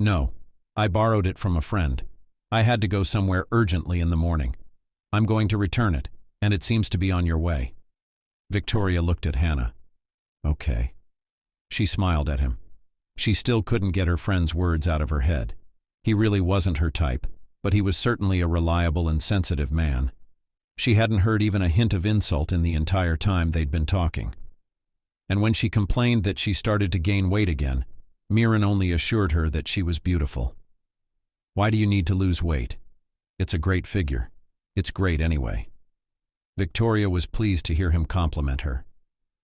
"No. I borrowed it from a friend. I had to go somewhere urgently in the morning. I'm going to return it, and it seems to be on your way." Victoria looked at Hannah. "Okay." She smiled at him. She still couldn't get her friend's words out of her head. He really wasn't her type, but he was certainly a reliable and sensitive man. She hadn't heard even a hint of insult in the entire time they'd been talking. And when she complained that she started to gain weight again, Mirren only assured her that she was beautiful. Why do you need to lose weight? It's a great figure. It's great anyway. Victoria was pleased to hear him compliment her.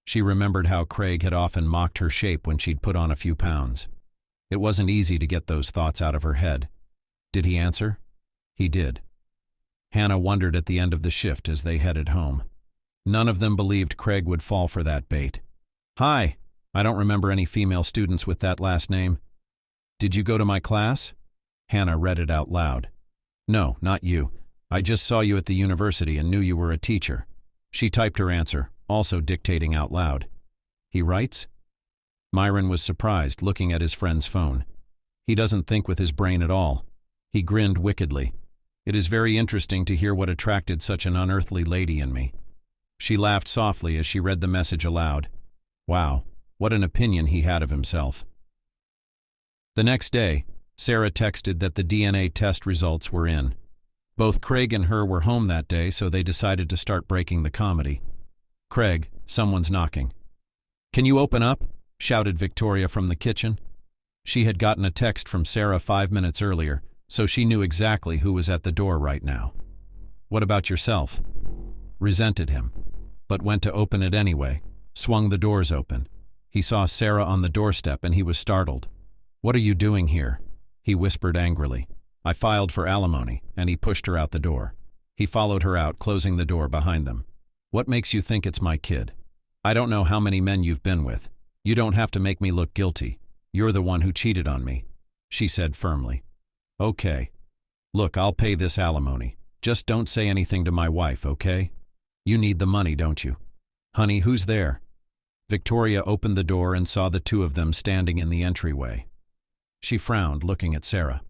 She remembered how Craig had often mocked her shape when she'd put on a few pounds. It wasn't easy to get those thoughts out of her head. Did he answer? He did. Hannah wondered at the end of the shift as they headed home. None of them believed Craig would fall for that bait. Hi, I don't remember any female students with that last name. Did you go to my class? Hannah read it out loud. No, not you. I just saw you at the university and knew you were a teacher. She typed her answer, also dictating out loud. He writes? Myron was surprised, looking at his friend's phone. He doesn't think with his brain at all. He grinned wickedly. It is very interesting to hear what attracted such an unearthly lady in me. She laughed softly as she read the message aloud. Wow, what an opinion he had of himself. The next day, Sarah texted that the DNA test results were in. Both Craig and her were home that day, so they decided to start breaking the comedy. Craig, someone's knocking. Can you open up? Shouted Victoria from the kitchen. She had gotten a text from Sarah 5 minutes earlier, so she knew exactly who was at the door right now. What about yourself? Resented him, but went to open it anyway, swung the doors open. He saw Sarah on the doorstep and he was startled. What are you doing here? He whispered angrily. I filed for alimony, and he pushed her out the door. He followed her out, closing the door behind them. What makes you think it's my kid? I don't know how many men you've been with. You don't have to make me look guilty. You're the one who cheated on me, she said firmly. Okay. Look, I'll pay this alimony. Just don't say anything to my wife, okay? You need the money, don't you? Honey, who's there? Victoria opened the door and saw the two of them standing in the entryway. She frowned, looking at Sarah.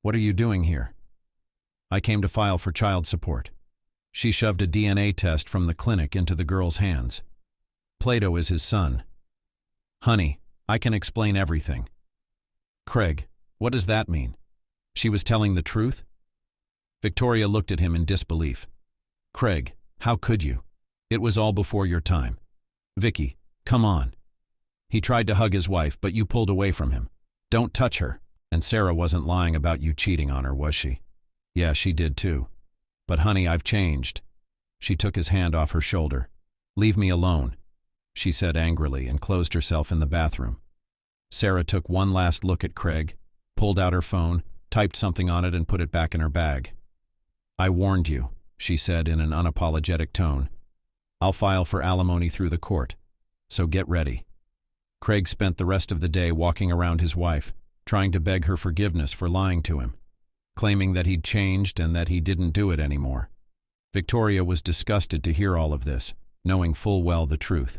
What are you doing here? I came to file for child support. She shoved a DNA test from the clinic into the girl's hands. Plato is his son. Honey, I can explain everything. Craig, what does that mean? She was telling the truth? Victoria looked at him in disbelief. Craig, how could you? It was all before your time. Vicky, come on. He tried to hug his wife, but you pulled away from him. Don't touch her. And Sarah wasn't lying about you cheating on her, was she? Yeah, she did too. But honey, I've changed. She took his hand off her shoulder. Leave me alone, she said angrily and closed herself in the bathroom. Sarah took one last look at Craig, pulled out her phone, typed something on it and put it back in her bag. I warned you, she said in an unapologetic tone. I'll file for alimony through the court, so get ready. Craig spent the rest of the day walking around his wife, trying to beg her forgiveness for lying to him, claiming that he'd changed and that he didn't do it anymore. Victoria was disgusted to hear all of this, knowing full well the truth.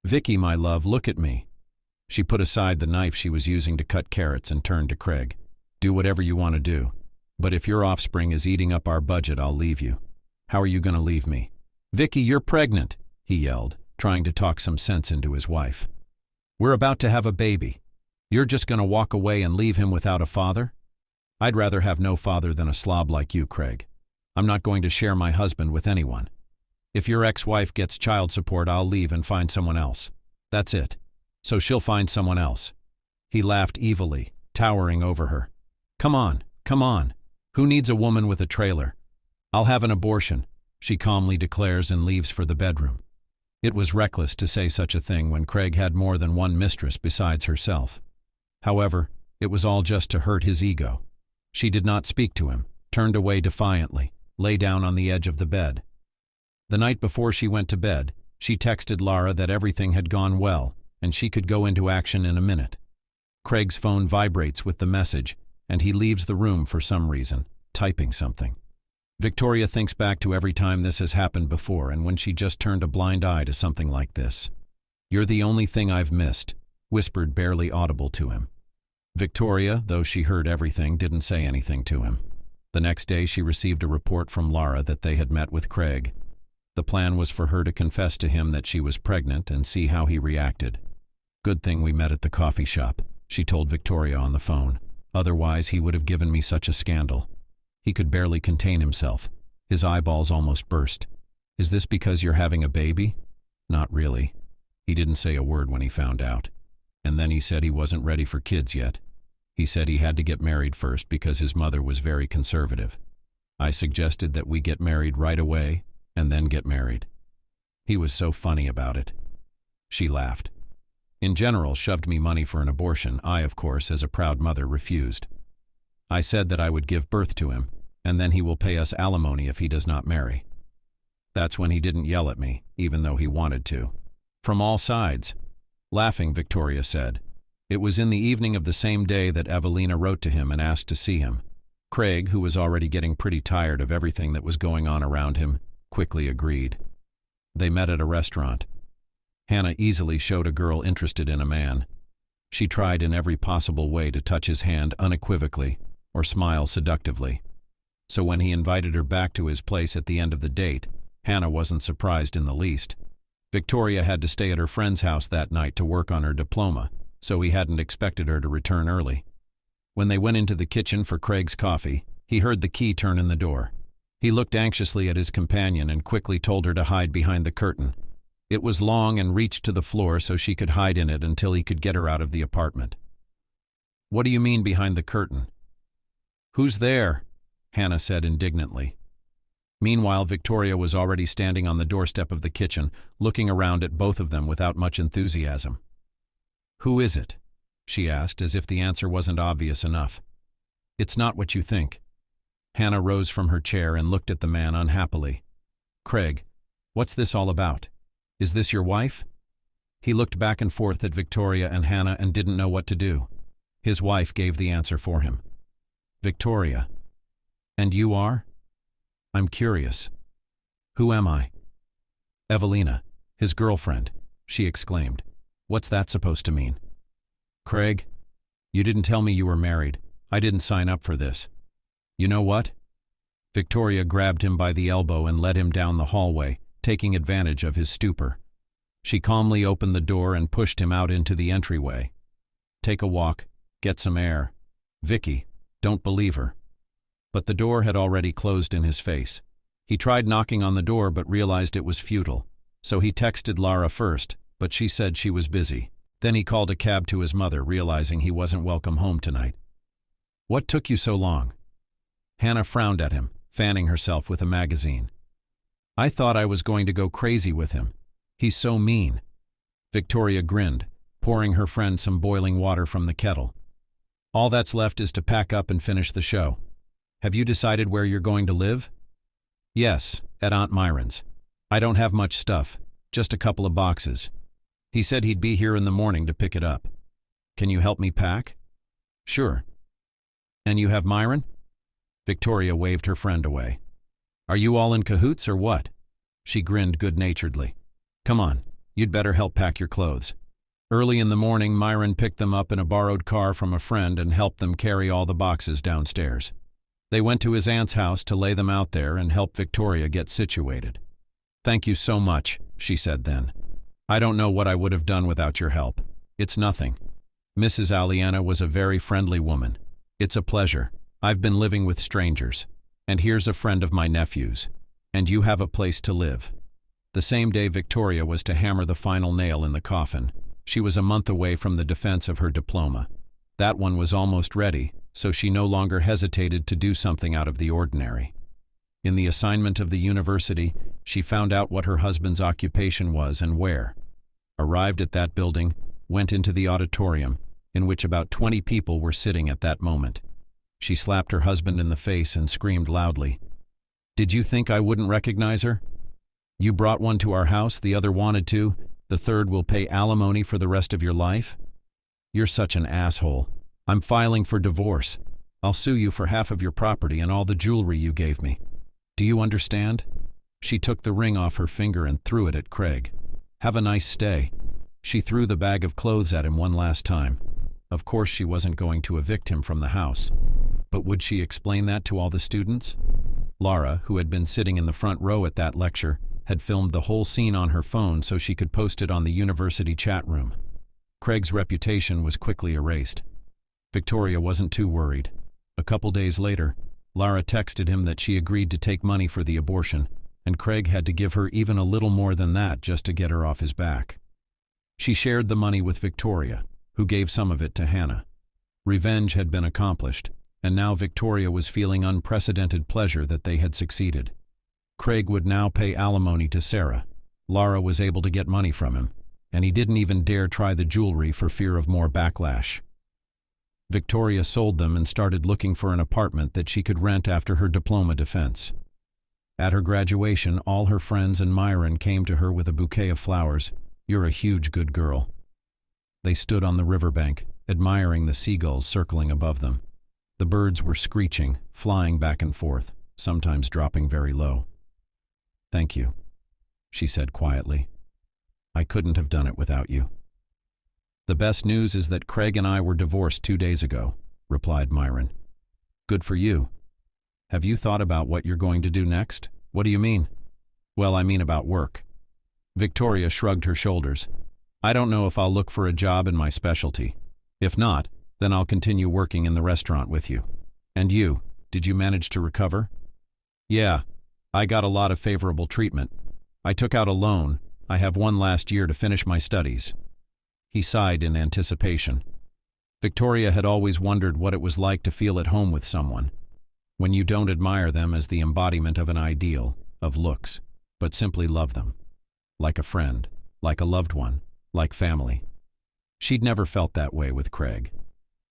Vicky, my love, look at me. She put aside the knife she was using to cut carrots and turned to Craig. Do whatever you want to do, but if your offspring is eating up our budget, I'll leave you. How are you going to leave me? Vicky, you're pregnant, he yelled, trying to talk some sense into his wife. We're about to have a baby. You're just going to walk away and leave him without a father? I'd rather have no father than a slob like you, Craig. I'm not going to share my husband with anyone. If your ex-wife gets child support, I'll leave and find someone else. That's it. So she'll find someone else. He laughed evilly, towering over her. Come on, come on. Who needs a woman with a trailer? I'll have an abortion, she calmly declares and leaves for the bedroom. It was reckless to say such a thing when Craig had more than one mistress besides herself. However, it was all just to hurt his ego. She did not speak to him, turned away defiantly, lay down on the edge of the bed. The night before she went to bed, she texted Lara that everything had gone well and she could go into action in a minute. Craig's phone vibrates with the message, and he leaves the room for some reason, typing something. Victoria thinks back to every time this has happened before and when she just turned a blind eye to something like this. You're the only thing I've missed, whispered barely audible to him. Victoria, though she heard everything, didn't say anything to him. The next day she received a report from Lara that they had met with Craig. The plan was for her to confess to him that she was pregnant and see how he reacted. Good thing we met at the coffee shop, she told Victoria on the phone. Otherwise he would have given me such a scandal. He could barely contain himself. His eyeballs almost burst. Is this because you're having a baby? Not really. He didn't say a word when he found out. And then he said he wasn't ready for kids yet. He said he had to get married first because his mother was very conservative. I suggested that we get married right away and then get married. He was so funny about it. She laughed. In general, shoved me money for an abortion. I, of course, as a proud mother, refused. I said that I would give birth to him, and then he will pay us alimony if he does not marry. That's when he didn't yell at me, even though he wanted to. From all sides. Laughing, Victoria said. It was in the evening of the same day that Evelina wrote to him and asked to see him. Craig, who was already getting pretty tired of everything that was going on around him, quickly agreed. They met at a restaurant. Hannah easily showed a girl interested in a man. She tried in every possible way to touch his hand unequivocally or smile seductively. So when he invited her back to his place at the end of the date, Hannah wasn't surprised in the least. Victoria had to stay at her friend's house that night to work on her diploma, so he hadn't expected her to return early. When they went into the kitchen for Craig's coffee, he heard the key turn in the door. He looked anxiously at his companion and quickly told her to hide behind the curtain. It was long and reached to the floor so she could hide in it until he could get her out of the apartment. "What do you mean behind the curtain?" "Who's there?" Hannah said indignantly. Meanwhile, Victoria was already standing on the doorstep of the kitchen, looking around at both of them without much enthusiasm. "Who is it?" she asked, as if the answer wasn't obvious enough. "It's not what you think." Hannah rose from her chair and looked at the man unhappily. "Craig, what's this all about? Is this your wife?" He looked back and forth at Victoria and Hannah and didn't know what to do. His wife gave the answer for him. "Victoria. And you are?" "I'm curious." "Who am I?" "Evelina, his girlfriend," she exclaimed. "What's that supposed to mean?" "Craig, you didn't tell me you were married. I didn't sign up for this. You know what?" Victoria grabbed him by the elbow and led him down the hallway, taking advantage of his stupor. She calmly opened the door and pushed him out into the entryway. "Take a walk, get some air. Vicky, don't believe her." But the door had already closed in his face. He tried knocking on the door but realized it was futile, so he texted Lara first, but she said she was busy. Then he called a cab to his mother, realizing he wasn't welcome home tonight. "What took you so long?" Hannah frowned at him, fanning herself with a magazine. "I thought I was going to go crazy with him. He's so mean." Victoria grinned, pouring her friend some boiling water from the kettle. "All that's left is to pack up and finish the show. Have you decided where you're going to live?" "Yes, at Aunt Myron's. I don't have much stuff, just a couple of boxes. He said he'd be here in the morning to pick it up. Can you help me pack?" "Sure." "And you have Myron?" Victoria waved her friend away. "Are you all in cahoots or what?" She grinned good-naturedly. "Come on, you'd better help pack your clothes." Early in the morning, Myron picked them up in a borrowed car from a friend and helped them carry all the boxes downstairs. They went to his aunt's house to lay them out there and help Victoria get situated. "Thank you so much," she said then. "I don't know what I would have done without your help. It's nothing. Mrs. Aliena was a very friendly woman. It's a pleasure. I've been living with strangers. And here's a friend of my nephew's. And you have a place to live." The same day Victoria was to hammer the final nail in the coffin. She was a month away from the defense of her diploma. That one was almost ready, so she no longer hesitated to do something out of the ordinary. In the assignment of the university, she found out what her husband's occupation was and where. Arrived at that building, went into the auditorium, in which about 20 people were sitting at that moment. She slapped her husband in the face and screamed loudly, "Did you think I wouldn't recognize her? You brought one to our house, the other wanted to, the third will pay alimony for the rest of your life? You're such an asshole. I'm filing for divorce. I'll sue you for half of your property and all the jewelry you gave me. Do you understand?" She took the ring off her finger and threw it at Craig. "Have a nice stay." She threw the bag of clothes at him one last time. Of course she wasn't going to evict him from the house. But would she explain that to all the students? Lara, who had been sitting in the front row at that lecture, had filmed the whole scene on her phone so she could post it on the university chat room. Craig's reputation was quickly erased. Victoria wasn't too worried. A couple days later, Lara texted him that she agreed to take money for the abortion, and Craig had to give her even a little more than that just to get her off his back. She shared the money with Victoria, who gave some of it to Hannah. Revenge had been accomplished, and now Victoria was feeling unprecedented pleasure that they had succeeded. Craig would now pay alimony to Sarah. Lara was able to get money from him, and he didn't even dare try the jewelry for fear of more backlash. Victoria sold them and started looking for an apartment that she could rent after her diploma defense. At her graduation, all her friends and Myron came to her with a bouquet of flowers. "You're a huge good girl." They stood on the riverbank, admiring the seagulls circling above them. The birds were screeching, flying back and forth, sometimes dropping very low. "Thank you," she said quietly. "I couldn't have done it without you." "The best news is that Craig and I were divorced 2 days ago," replied Myron. "Good for you. Have you thought about what you're going to do next?" "What do you mean?" "Well, I mean about work." Victoria shrugged her shoulders. "I don't know if I'll look for a job in my specialty. If not, then I'll continue working in the restaurant with you." "And you, did you manage to recover?" "Yeah, I got a lot of favorable treatment. I took out a loan. I have one last year to finish my studies." He sighed in anticipation. Victoria had always wondered what it was like to feel at home with someone, when you don't admire them as the embodiment of an ideal, of looks, but simply love them. Like a friend, like a loved one, like family. She'd never felt that way with Craig.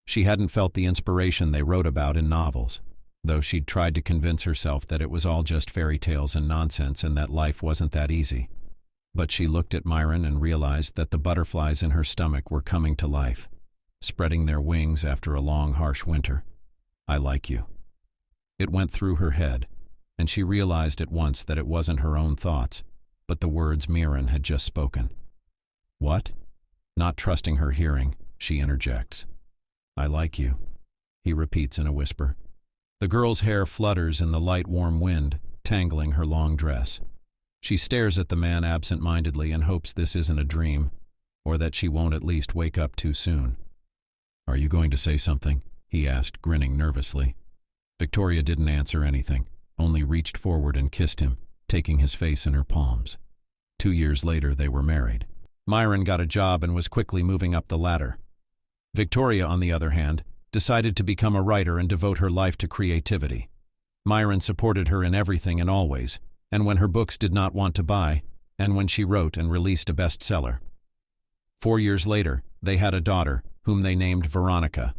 She hadn't felt the inspiration they wrote about in novels, though she'd tried to convince herself that it was all just fairy tales and nonsense and that life wasn't that easy. But she looked at Myron and realized that the butterflies in her stomach were coming to life, spreading their wings after a long, harsh winter. "I like you." It went through her head, and she realized at once that it wasn't her own thoughts, but the words Myron had just spoken. "What?" Not trusting her hearing, she interjects. "I like you," he repeats in a whisper. The girl's hair flutters in the light, warm wind, tangling her long dress. She stares at the man absent-mindedly and hopes this isn't a dream, or that she won't at least wake up too soon. "Are you going to say something?" he asked, grinning nervously. Victoria didn't answer anything, only reached forward and kissed him, taking his face in her palms. 2 years later, they were married. Myron got a job and was quickly moving up the ladder. Victoria, on the other hand, decided to become a writer and devote her life to creativity. Myron supported her in everything and always, and when her books did not want to buy, and when she wrote and released a bestseller. 4 years later, they had a daughter, whom they named Veronica.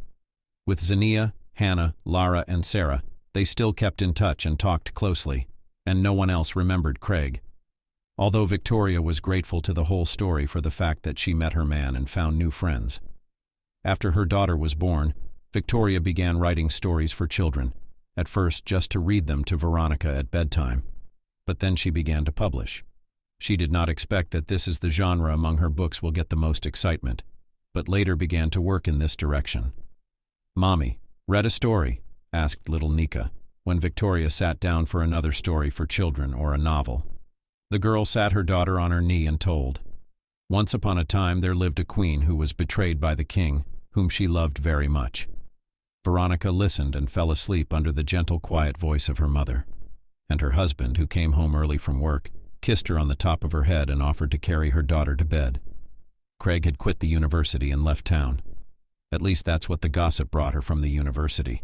With Zania, Hannah, Lara, and Sarah, they still kept in touch and talked closely, and no one else remembered Craig. Although Victoria was grateful to the whole story for the fact that she met her man and found new friends. After her daughter was born, Victoria began writing stories for children, at first just to read them to Veronica at bedtime. But then she began to publish. She did not expect that this is the genre among her books will get the most excitement, but later began to work in this direction. "Mommy, read a story?" asked little Nika, when Victoria sat down for another story for children or a novel. The girl sat her daughter on her knee and told. Once upon a time there lived a queen who was betrayed by the king, whom she loved very much. Veronica listened and fell asleep under the gentle, quiet voice of her mother. And her husband, who came home early from work, kissed her on the top of her head and offered to carry her daughter to bed. Craig had quit the university and left town. At least that's what the gossip brought her from the university.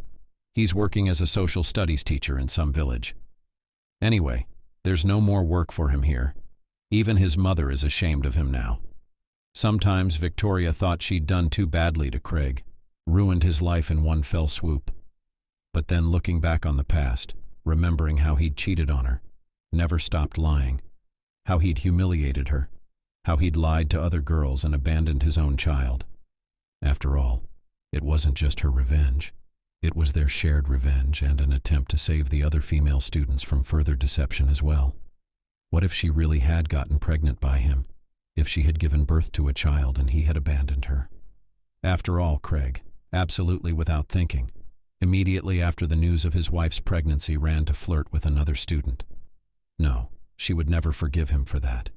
He's working as a social studies teacher in some village. Anyway, there's no more work for him here. Even his mother is ashamed of him now. Sometimes Victoria thought she'd done too badly to Craig, ruined his life in one fell swoop. But then looking back on the past, remembering how he'd cheated on her, never stopped lying, how he'd humiliated her, how he'd lied to other girls and abandoned his own child. After all, it wasn't just her revenge. It was their shared revenge and an attempt to save the other female students from further deception as well. What if she really had gotten pregnant by him? If she had given birth to a child and he had abandoned her? After all, Craig, absolutely without thinking, immediately after the news of his wife's pregnancy ran to flirt with another student. No, she would never forgive him for that.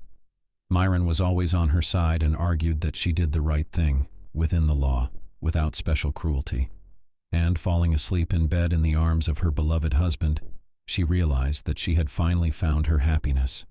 Myron was always on her side and argued that she did the right thing, within the law, without special cruelty. And falling asleep in bed in the arms of her beloved husband, she realized that she had finally found her happiness.